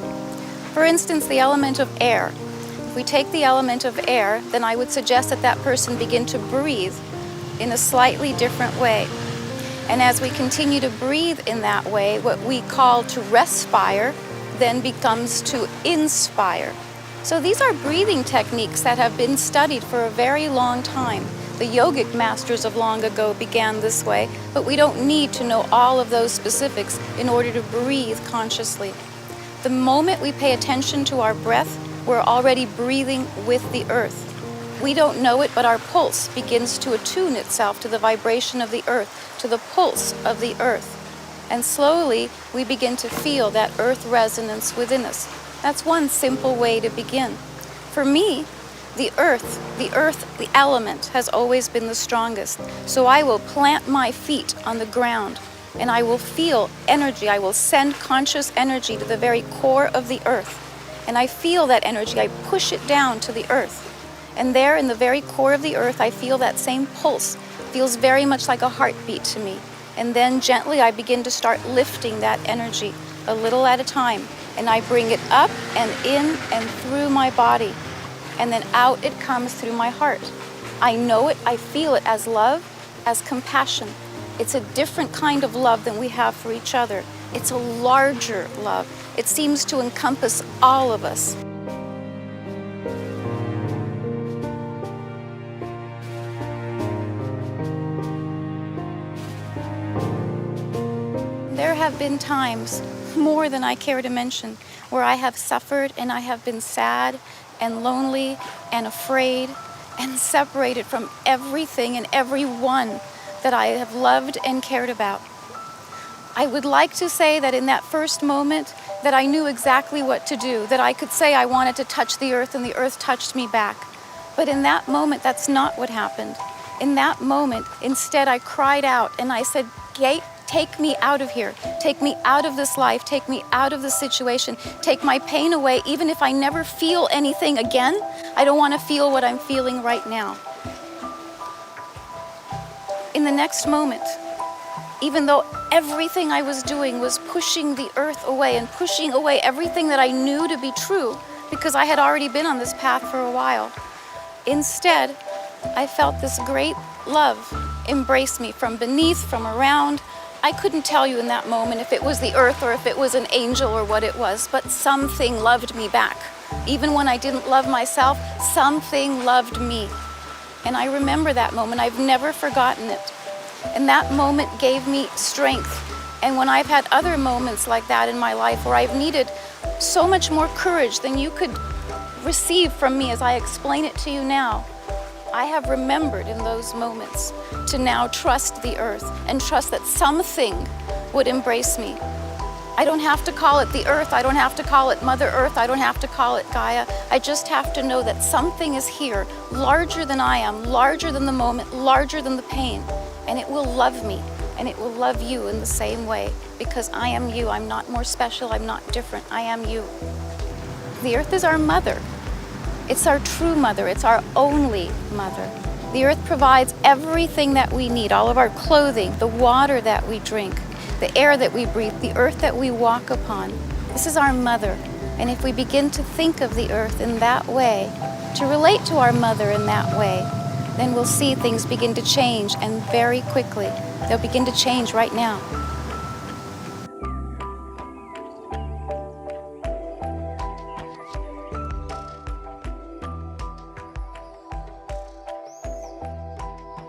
Speaker 2: For instance, the element of air. If we take the element of air, then I would suggest that that person begin to breathe in a slightly different way. And as we continue to breathe in that way, what we call to respire then becomes to inspire. So these are breathing techniques that have been studied for a very long time. The yogic masters of long ago began this way, but we don't need to know all of those specifics in order to breathe consciously. The moment we pay attention to our breath, we're already breathing with the earth. We don't know it, but our pulse begins to attune itself to the vibration of the earth, to the pulse of the earth. And slowly, we begin to feel that earth resonance within us. That's one simple way to begin. For me, the earth, the element, has always been the strongest. So I will plant my feet on the ground, and I will feel energy. I will send conscious energy to the very core of the earth. And I feel that energy. I push it down to the earth. And there, in the very core of the earth, I feel that same pulse. It feels very much like a heartbeat to me. And then gently I begin to start lifting that energy a little at a time. And I bring it up and in and through my body. And then out it comes through my heart. I know it, I feel it as love, as compassion. It's a different kind of love than we have for each other. It's a larger love. It seems to encompass all of us. There have been times, more than I care to mention, where I have suffered and I have been sad and lonely and afraid and separated from everything and everyone that I have loved and cared about. I would like to say that in that first moment that I knew exactly what to do, that I could say I wanted to touch the earth and the earth touched me back. But in that moment, that's not what happened. In that moment, instead I cried out and I said, Kate, take me out of here. Take me out of this life. Take me out of this situation. Take my pain away. Even if I never feel anything again, I don't want to feel what I'm feeling right now. In the next moment, even though everything I was doing was pushing the earth away and pushing away everything that I knew to be true, because I had already been on this path for a while, instead, I felt this great love embrace me from beneath, from around. I couldn't tell you in that moment if it was the earth or if it was an angel or what it was, but something loved me back. Even when I didn't love myself, something loved me. And I remember that moment. I've never forgotten it. And that moment gave me strength. And when I've had other moments like that in my life where I've needed so much more courage than you could receive from me as I explain it to you now, I have remembered in those moments to now trust the earth and trust that something would embrace me. I don't have to call it the earth, I don't have to call it Mother Earth, I don't have to call it Gaia. I just have to know that something is here, larger than I am, larger than the moment, larger than the pain. And it will love me, and it will love you in the same way, because I am you. I'm not more special, I'm not different, I am you. The earth is our mother. It's our true mother, it's our only mother. The earth provides everything that we need, all of our clothing, the water that we drink, the air that we breathe, the earth that we walk upon. This is our mother. And if we begin to think of the earth in that way, to relate to our mother in that way, then we'll see things begin to change, and very quickly. They'll begin to change right now.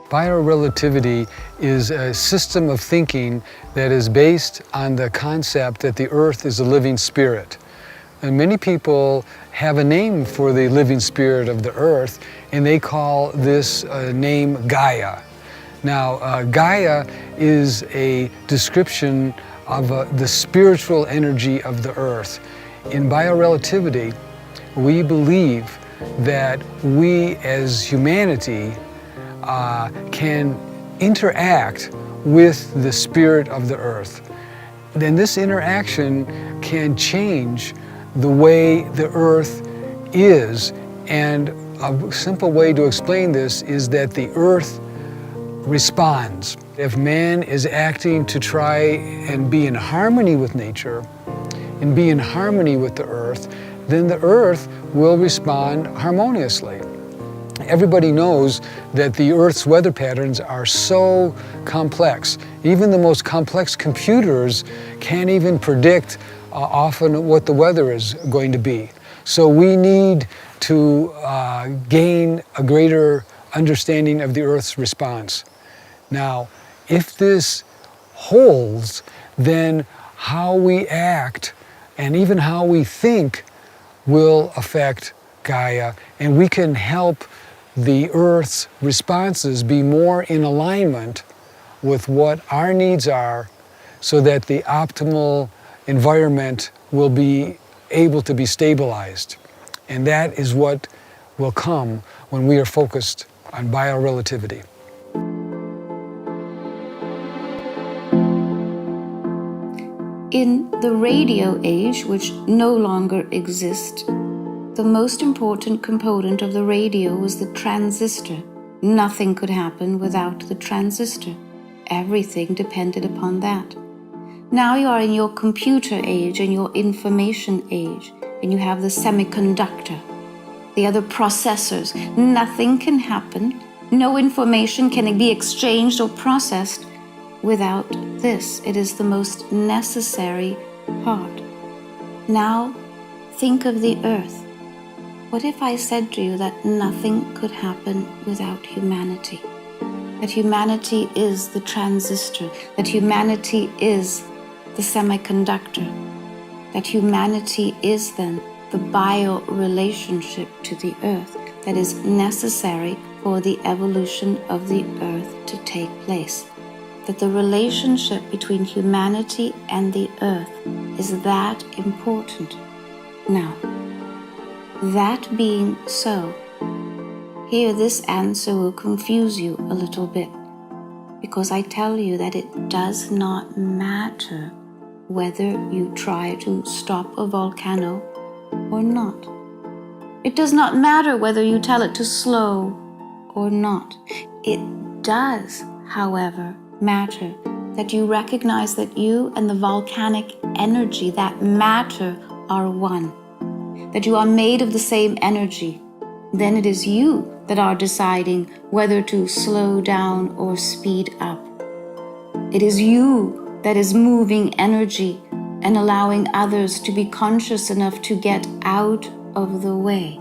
Speaker 6: Biorelativity is a system of thinking that is based on the concept that the earth is a living spirit. And many people have a name for the living spirit of the earth, and they call this name Gaia. Now, Gaia is a description of the spiritual energy of the earth. In biorelativity, we believe that we as humanity can interact with the spirit of the earth. Then this interaction can change the way the earth is, and a simple way to explain this is that the earth responds. If man is acting to try and be in harmony with nature and be in harmony with the earth, then the earth will respond harmoniously. Everybody knows that the Earth's weather patterns are so complex. Even the most complex computers can't even predict often what the weather is going to be. So we need to gain a greater understanding of the Earth's response. Now, if this holds, then how we act and even how we think will affect Gaia, and we can help the Earth's responses be more in alignment with what our needs are, so that the optimal environment will be able to be stabilized. And that is what will come when we are focused on biorelativity.
Speaker 2: In the radio age, which no longer exists, the most important component of the radio was the transistor. Nothing could happen without the transistor. Everything depended upon that. Now you are in your computer age and your information age, and you have the semiconductor, the other processors. Nothing can happen. No information can be exchanged or processed without this. It is the most necessary part. Now, think of the earth. What if I said to you that nothing could happen without humanity? That humanity is the transistor, that humanity is the semiconductor, that humanity is then the bio-relationship to the earth that is necessary for the evolution of the earth to take place. that the relationship between humanity and the earth is that important. Now, that being so, here this answer will confuse you a little bit, because I tell you that it does not matter whether you try to stop a volcano or not. It does not matter whether you tell it to slow or not. It does, however, matter that you recognize that you and the volcanic energy, that matter, are one, that you are made of the same energy. Then it is you that are deciding whether to slow down or speed up. It is you that is moving energy and allowing others to be conscious enough to get out of the way.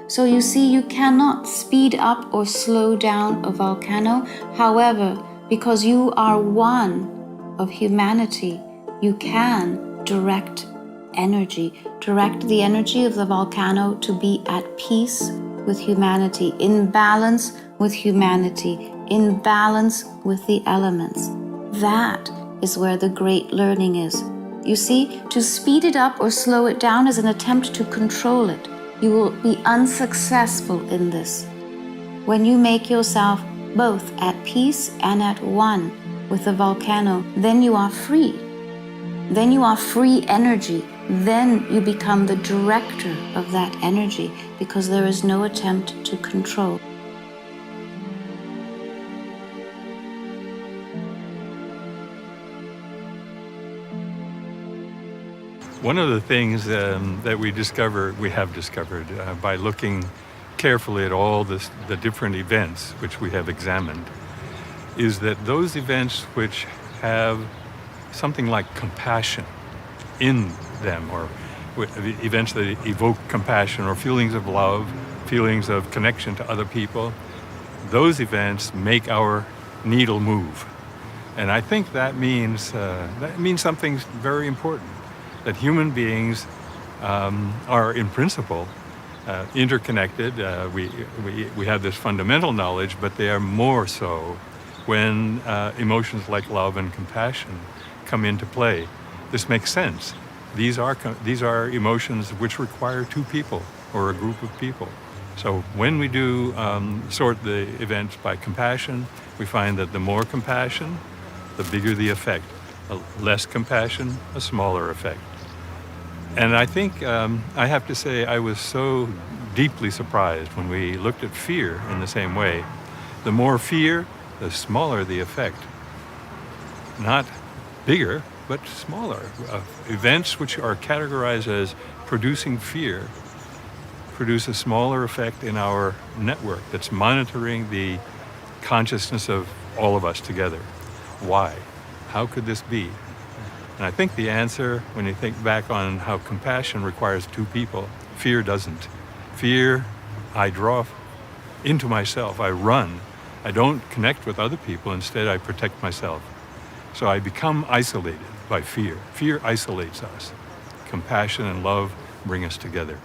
Speaker 2: So you see, you cannot speed up or slow down a volcano. However, because you are one of humanity, you can direct energy, direct the energy of the volcano to be at peace with humanity, in balance with humanity, in balance with the elements. That is where the great learning is. You see, to speed it up or slow it down is an attempt to control it. You will be unsuccessful in this. When you make yourself both at peace and at one with the volcano, then you are free. Then you are free energy. Then you become the director of that energy, because there is no attempt to control.
Speaker 8: One of the things that we have discovered by looking carefully at all the different events which we have examined, is that those events which have something like compassion in them, or events that evoke compassion or feelings of love, feelings of connection to other people, those events make our needle move. And I think that means something very important, that human beings are in principle interconnected. We have this fundamental knowledge, but they are more so when emotions like love and compassion come into play. This makes sense. These are emotions which require two people or a group of people. So when we do sort the events by compassion, we find that the more compassion, the bigger the effect. Less compassion, a smaller effect. And I think I have to say I was so deeply surprised when we looked at fear in the same way. The more fear, the smaller the effect. Not bigger, but smaller. Events which are categorized as producing fear produce a smaller effect in our network that's monitoring the consciousness of all of us together. Why? How could this be? And I think the answer, when you think back on how compassion requires two people, fear doesn't. Fear, I draw into myself, I run. I don't connect with other people, instead I protect myself. So I become isolated by fear. Fear isolates us. Compassion and love bring us together.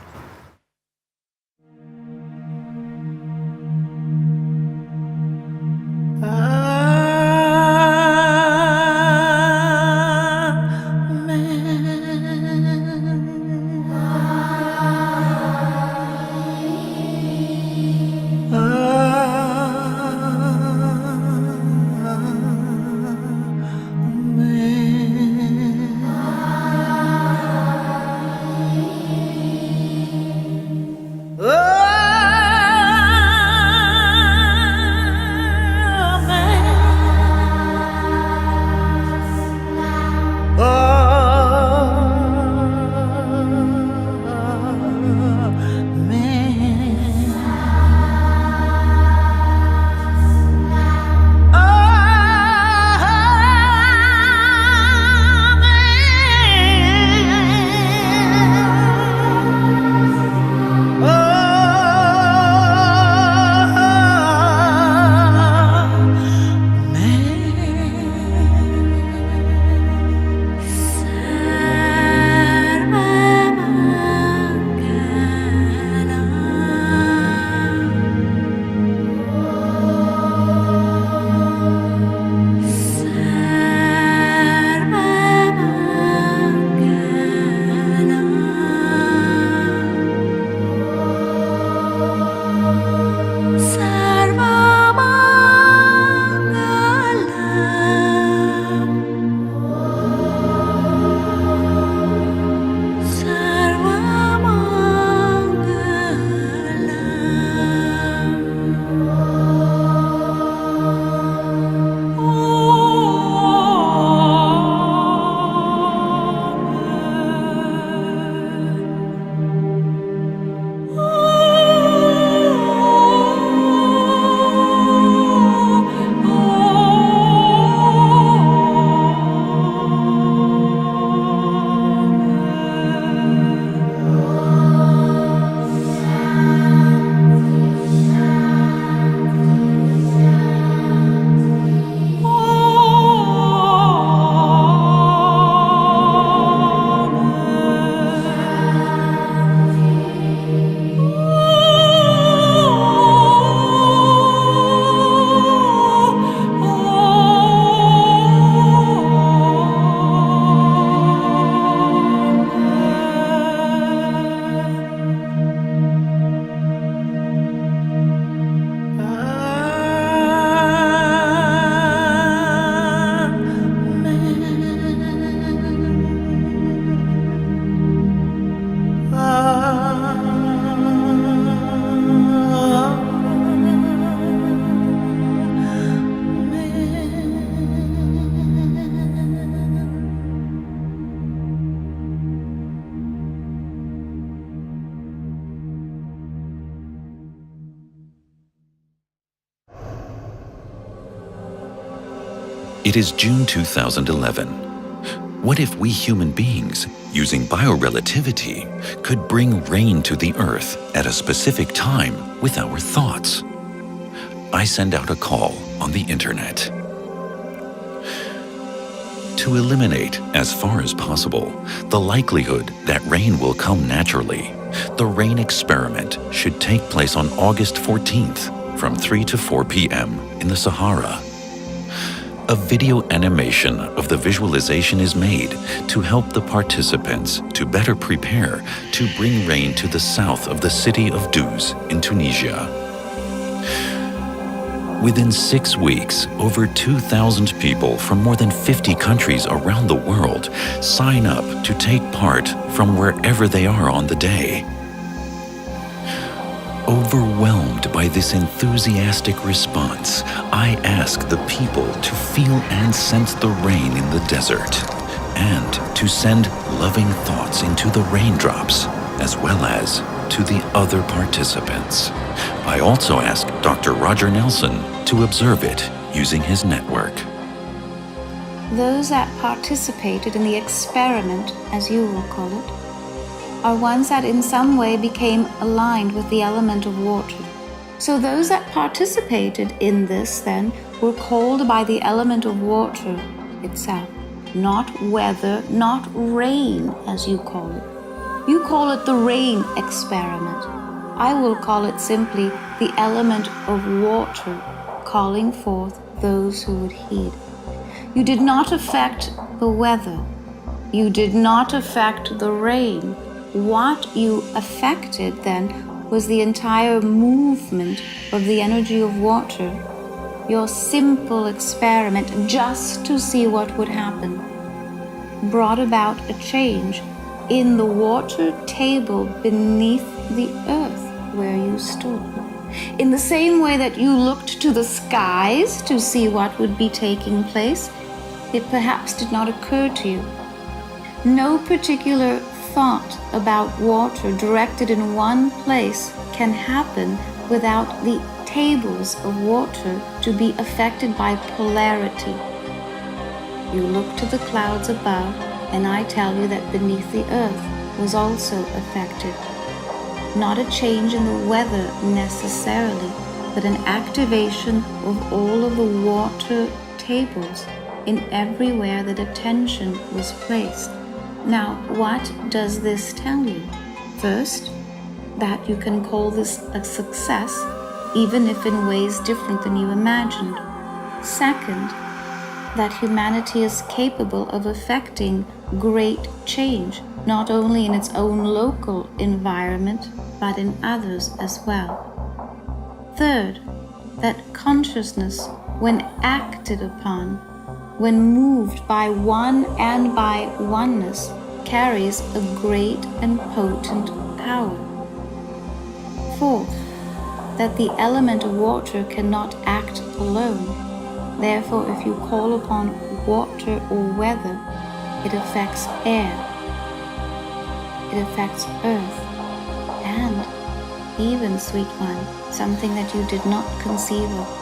Speaker 1: It is June 2011. What if we human beings, using biorelativity, could bring rain to the Earth at a specific time with our thoughts? I send out a call on the internet. To eliminate, as far as possible, the likelihood that rain will come naturally, the rain experiment should take place on August 14th from 3 to 4 p.m. in the Sahara. A video animation of the visualization is made to help the participants to better prepare to bring rain to the south of the city of Duz in Tunisia. Within 6 weeks, over 2,000 people from more than 50 countries around the world sign up to take part from wherever they are on the day. Overwhelmed by this enthusiastic response, I ask the people to feel and sense the rain in the desert, and to send loving thoughts into the raindrops, as well as to the other participants. I also ask Dr. Roger Nelson to observe it using his network.
Speaker 2: Those that participated in the experiment, as you will call it, are ones that in some way became aligned with the element of water. So those that participated in this then were called by the element of water itself, not weather, not rain as you call it. You call it the rain experiment. I will call it simply the element of water calling forth those who would heed. You did not affect the weather. You did not affect the rain. What you affected then was the entire movement of the energy of water, your simple experiment just to see what would happen, brought about a change in the water table beneath the earth where you stood. In the same way that you looked to the skies to see what would be taking place, it perhaps did not occur to you. No particular thought about water directed in one place can happen without the tables of water to be affected by polarity. You look to the clouds above, and I tell you that beneath the earth was also affected. Not a change in the weather necessarily, but an activation of all of the water tables in everywhere that attention was placed. Now, what does this tell you? First, that you can call this a success, even if in ways different than you imagined. Second, that humanity is capable of affecting great change, not only in its own local environment, but in others as well. Third, that consciousness, when acted upon, when moved by one and by oneness, carries a great and potent power. Fourth, that the element of water cannot act alone. Therefore, if you call upon water or weather, it affects air, it affects earth, and even, sweet one, something that you did not conceive of,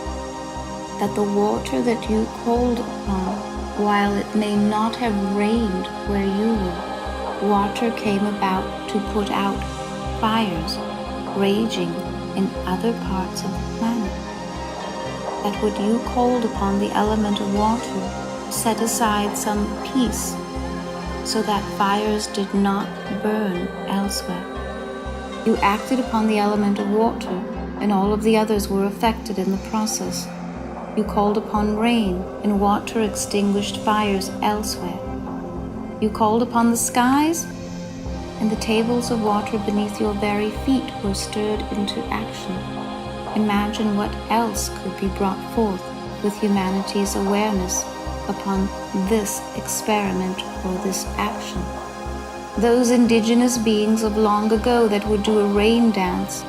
Speaker 2: that the water that you called upon, while it may not have rained where you were, water came about to put out fires raging in other parts of the planet. That what you called upon the element of water set aside some peace so that fires did not burn elsewhere. You acted upon the element of water, and all of the others were affected in the process. You called upon rain, and water extinguished fires elsewhere. You called upon the skies, and the tables of water beneath your very feet were stirred into action. Imagine what else could be brought forth with humanity's awareness upon this experiment or this action. Those indigenous beings of long ago that would do a rain dance,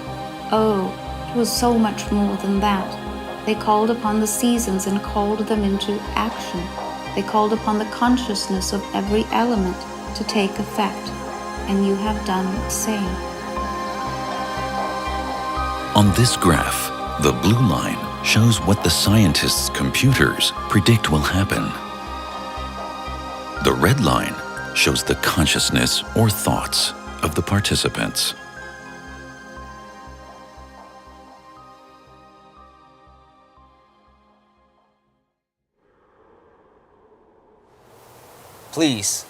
Speaker 2: oh, it was so much more than that. They called upon the seasons and called them into action. They called upon the consciousness of every element to take effect, and you have done the same.
Speaker 1: On this graph, the blue line shows what the scientists' computers predict will happen. The red line shows the consciousness or thoughts of the participants.
Speaker 3: Please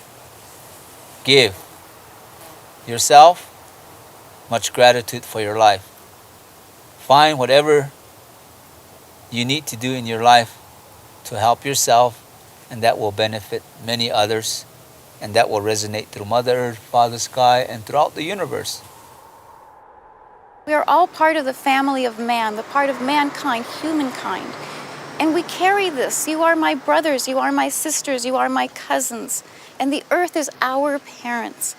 Speaker 3: give yourself much gratitude for your life. Find whatever you need to do in your life to help yourself, and that will benefit many others, and that will resonate through Mother Earth, Father Sky, and throughout the universe.
Speaker 2: We are all part of the family of man, the part of mankind, humankind. And we carry this. You are my brothers, you are my sisters, you are my cousins. And the earth is our parents.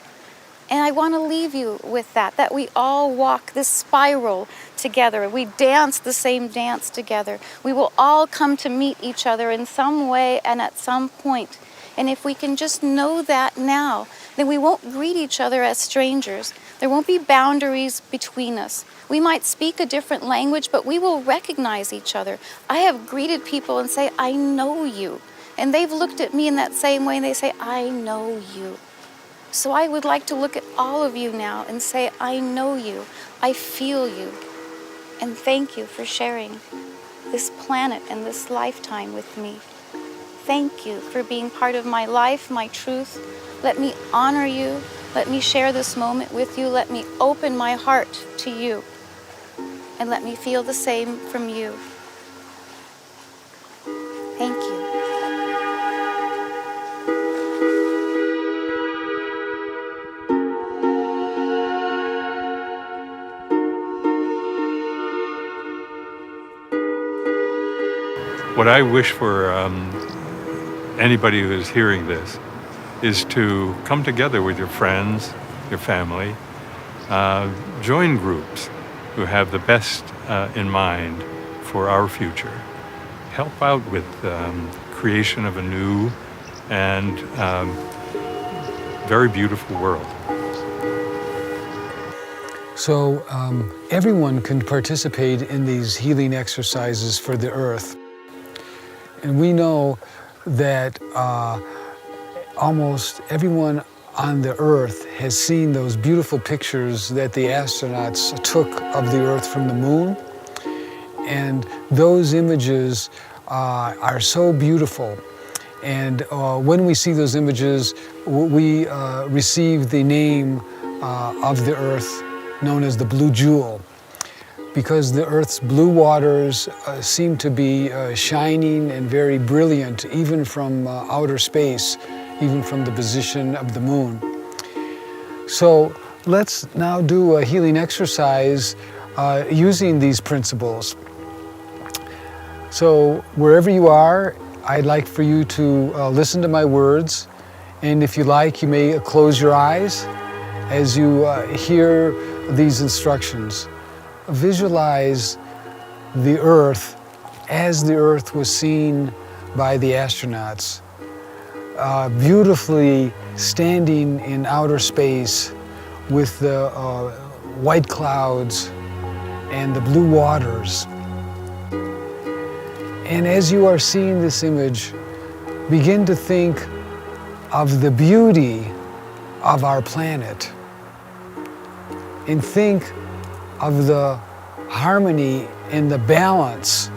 Speaker 2: And I want to leave you with that we all walk this spiral together. We dance the same dance together. We will all come to meet each other in some way and at some point. And if we can just know that now, then we won't greet each other as strangers. There won't be boundaries between us. We might speak a different language, but we will recognize each other. I have greeted people and say, I know you. And they've looked at me in that same way and they say, I know you. So I would like to look at all of you now and say, I know you, I feel you. And thank you for sharing this planet and this lifetime with me. Thank you for being part of my life, my truth. Let me honor you. Let me share this moment with you. Let me open my heart to you. And let me feel the same from you. Thank you.
Speaker 8: What I wish for anybody who is hearing this is to come together with your friends, your family, join groups who have the best in mind for our future. Help out with creation of a new and very beautiful world.
Speaker 6: So everyone can participate in these healing exercises for the earth. And we know that almost everyone on the earth has seen those beautiful pictures that the astronauts took of the earth from the moon. And those images are so beautiful. And when we see those images, we receive the name of the earth known as the blue jewel, because the earth's blue waters seem to be shining and very brilliant, even from outer space, even from the position of the moon. So let's now do a healing exercise using these principles. So wherever you are, I'd like for you to listen to my words, and if you like, you may close your eyes as you hear these instructions. Visualize the earth as the earth was seen by the astronauts, beautifully standing in outer space with the white clouds and the blue waters. And as you are seeing this image, begin to think of the beauty of our planet, and think of the harmony and the balance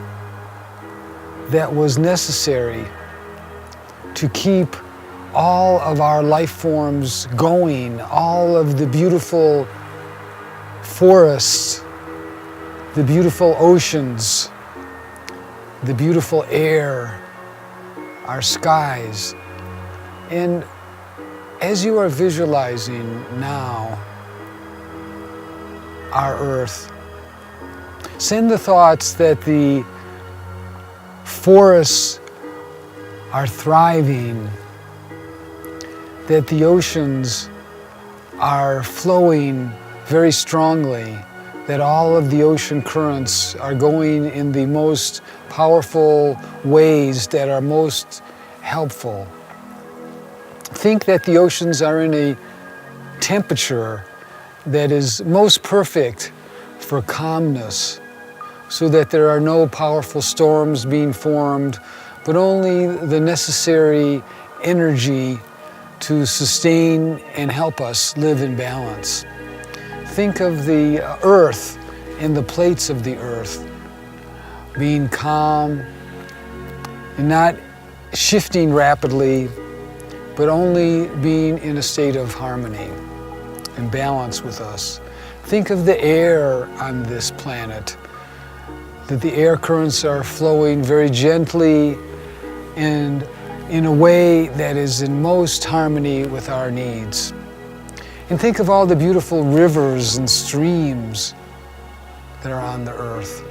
Speaker 6: that was necessary to keep all of our life forms going, all of the beautiful forests, the beautiful oceans, the beautiful air, our skies. And as you are visualizing now our earth, send the thoughts that the forests are thriving, that the oceans are flowing very strongly, that all of the ocean currents are going in the most powerful ways that are most helpful. Think that the oceans are in a temperature that is most perfect for calmness, so that there are no powerful storms being formed, but only the necessary energy to sustain and help us live in balance. Think of the earth and the plates of the earth being calm and not shifting rapidly, but only being in a state of harmony and balance with us. Think of the air on this planet, that the air currents are flowing very gently and in a way that is in most harmony with our needs. And think of all the beautiful rivers and streams that are on the earth.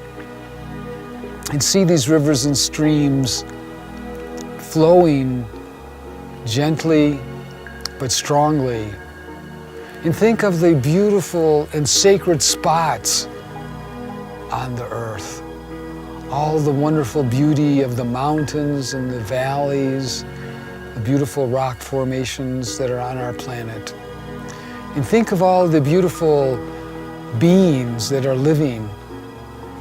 Speaker 6: And see these rivers and streams flowing gently but strongly. And think of the beautiful and sacred spots on the earth. All the wonderful beauty of the mountains and the valleys, the beautiful rock formations that are on our planet. And think of all the beautiful beings that are living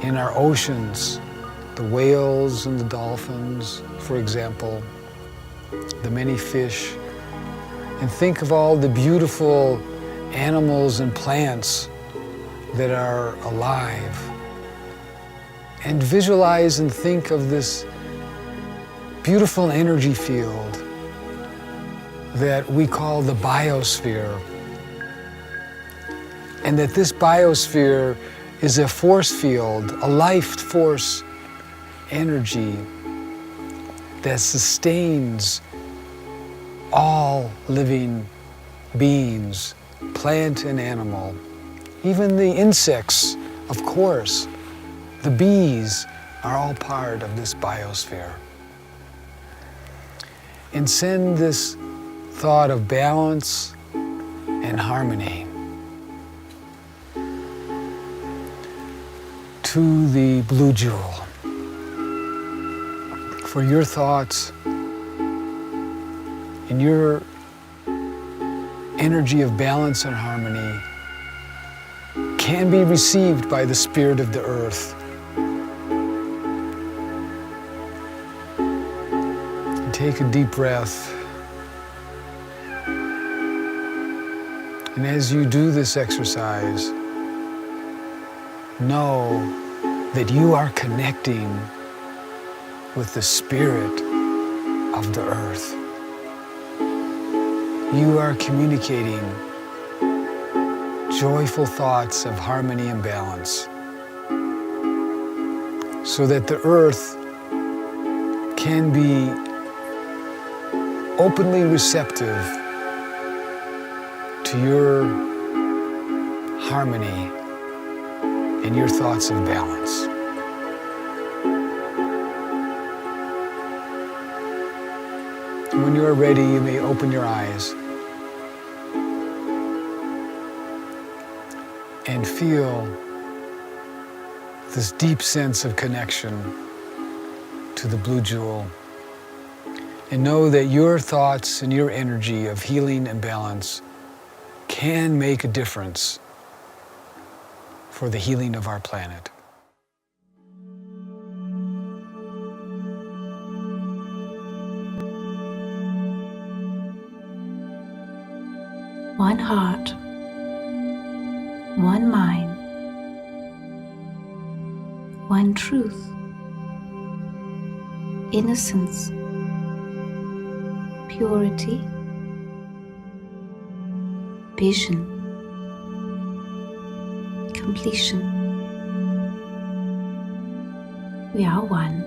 Speaker 6: in our oceans, the whales and the dolphins, for example, the many fish. And think of all the beautiful animals and plants that are alive. And visualize and think of this beautiful energy field that we call the biosphere. And that this biosphere is a force field, a life force energy that sustains all living beings, plant and animal, even the insects, of course. The bees are all part of this biosphere. And send this thought of balance and harmony to the blue jewel. For your thoughts and your energy of balance and harmony can be received by the spirit of the earth. And take a deep breath. And as you do this exercise, know that you are connecting with the spirit of the earth. You are communicating joyful thoughts of harmony and balance so that the earth can be openly receptive to your harmony and your thoughts of balance. And when you are ready, you may open your eyes and feel this deep sense of connection to the blue jewel. And know that your thoughts and your energy of healing and balance can make a difference for the healing of our planet.
Speaker 2: One heart, one mind, one truth, innocence, purity, vision, completion. We are one,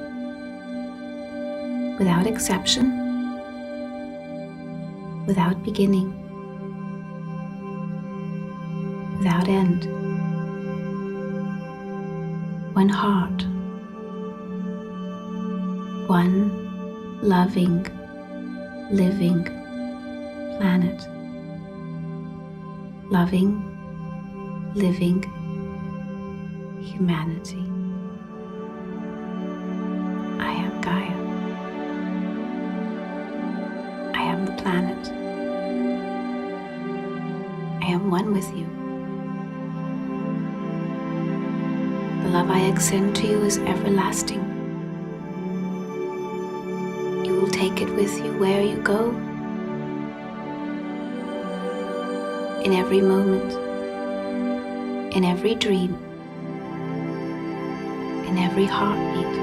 Speaker 2: without exception, without beginning, without end. One heart, one loving, living planet, loving, living humanity. I am Gaia. I am the planet. I am one with you. The love I extend to you is everlasting. You will take it with you where you go, in every moment, in every dream, in every heartbeat.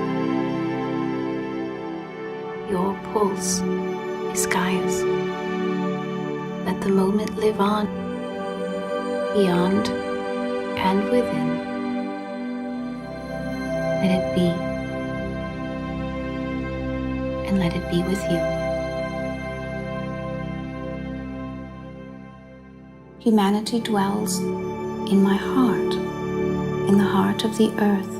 Speaker 2: Your pulse is Gaia's. Let the moment live on, beyond and within. Let it be, and let it be with you. Humanity dwells in my heart, in the heart of the earth,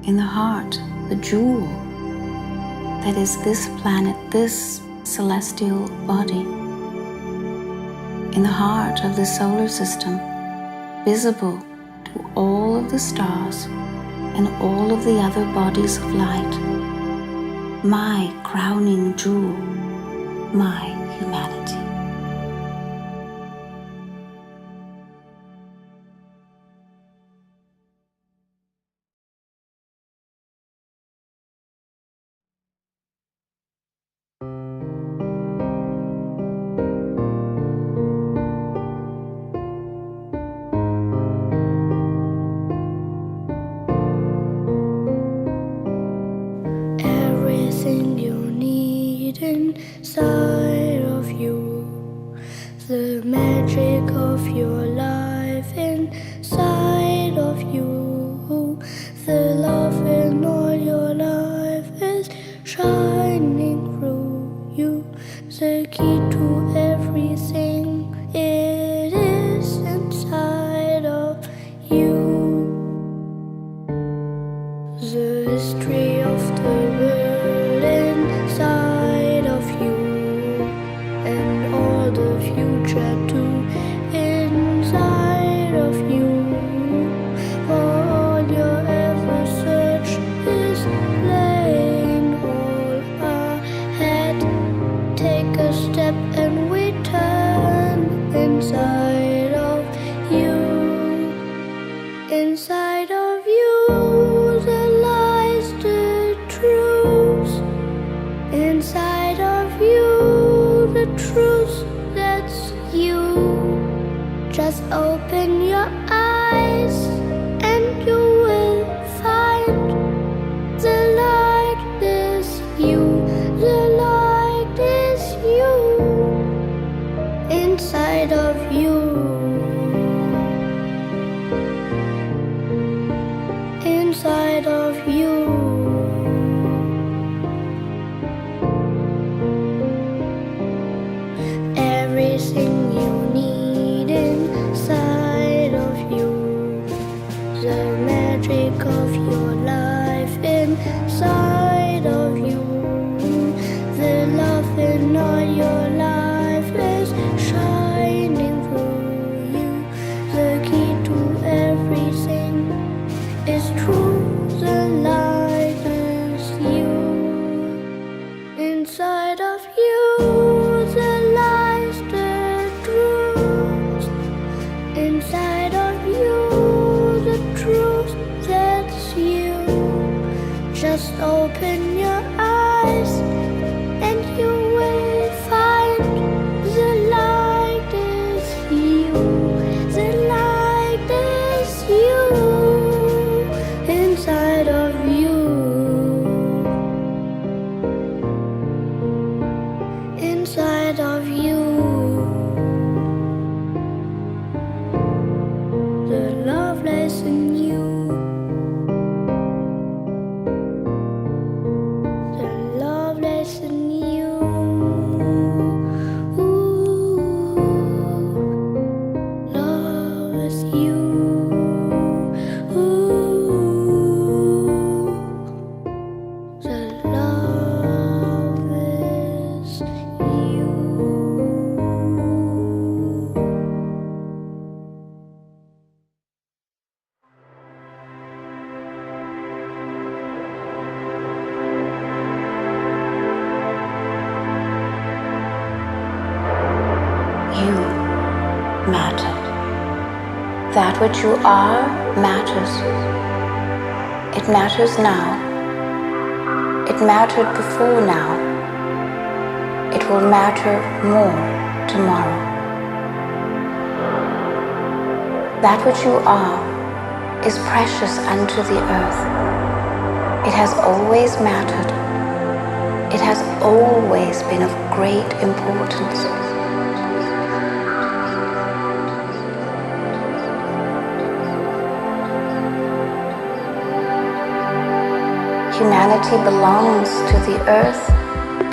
Speaker 2: in the heart, the jewel that is this planet, this celestial body, in the heart of the solar system, visible to all of the stars and all of the other bodies of light, my crowning jewel, my humanity.
Speaker 13: Everything you need inside of you, the magic of your life inside of you, the love in all your life is shining through you, the key to everything, it is inside of you. The history of the world inside of you, and all the future too inside of you. For all your ever search is laying all ahead. Take a step and we turn inside of you. Inside of you, there lies the truth. Inside of you, the truth that's you. Just open your eyes and you will find the light is you. The light is you. Inside of you. Inside of you. Everything you need inside of you, the magic of your life inside of you, the love in all your life is shining through you, the key to everything is true, the light is you. Inside of you, the lies the truth. Inside of you, the truth that's you. Just open your eyes and you will find the light is you. The light is you. Inside of you. Inside of you. The love lies in you.
Speaker 2: That which you are matters. It matters now. It mattered before now. It will matter more tomorrow. That which you are is precious unto the earth. It has always mattered. It has always been of great importance. Humanity belongs to the earth,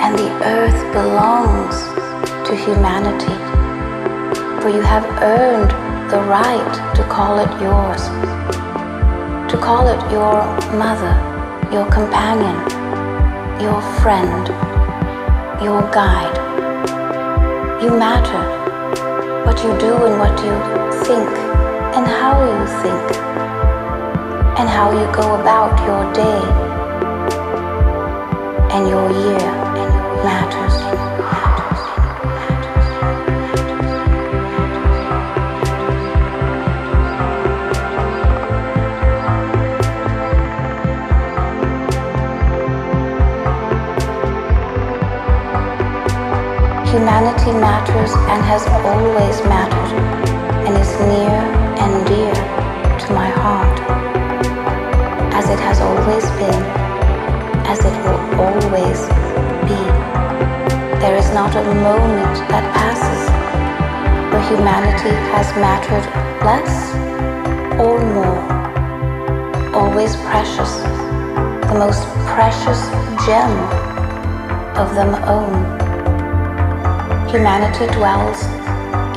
Speaker 2: and the earth belongs to humanity. For you have earned the right to call it yours, to call it your mother, your companion, your friend, your guide. You matter. What you do and what you think, and how you think, and how you go about your day. And your year matters. Humanity matters and has always mattered, and is near and dear to my heart, as it has always been. As it will always be. There is not a moment that passes where humanity has mattered less or more. Always precious, the most precious gem of them own. Humanity dwells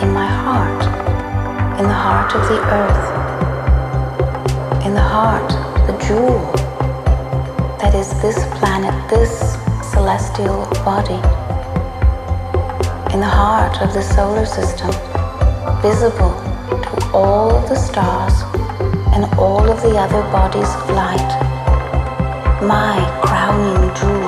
Speaker 2: in my heart, in the heart of the earth, in the heart, the jewel that is this planet, this celestial body, in the heart of the solar system, visible to all of the stars and all of the other bodies of light, my crowning jewel.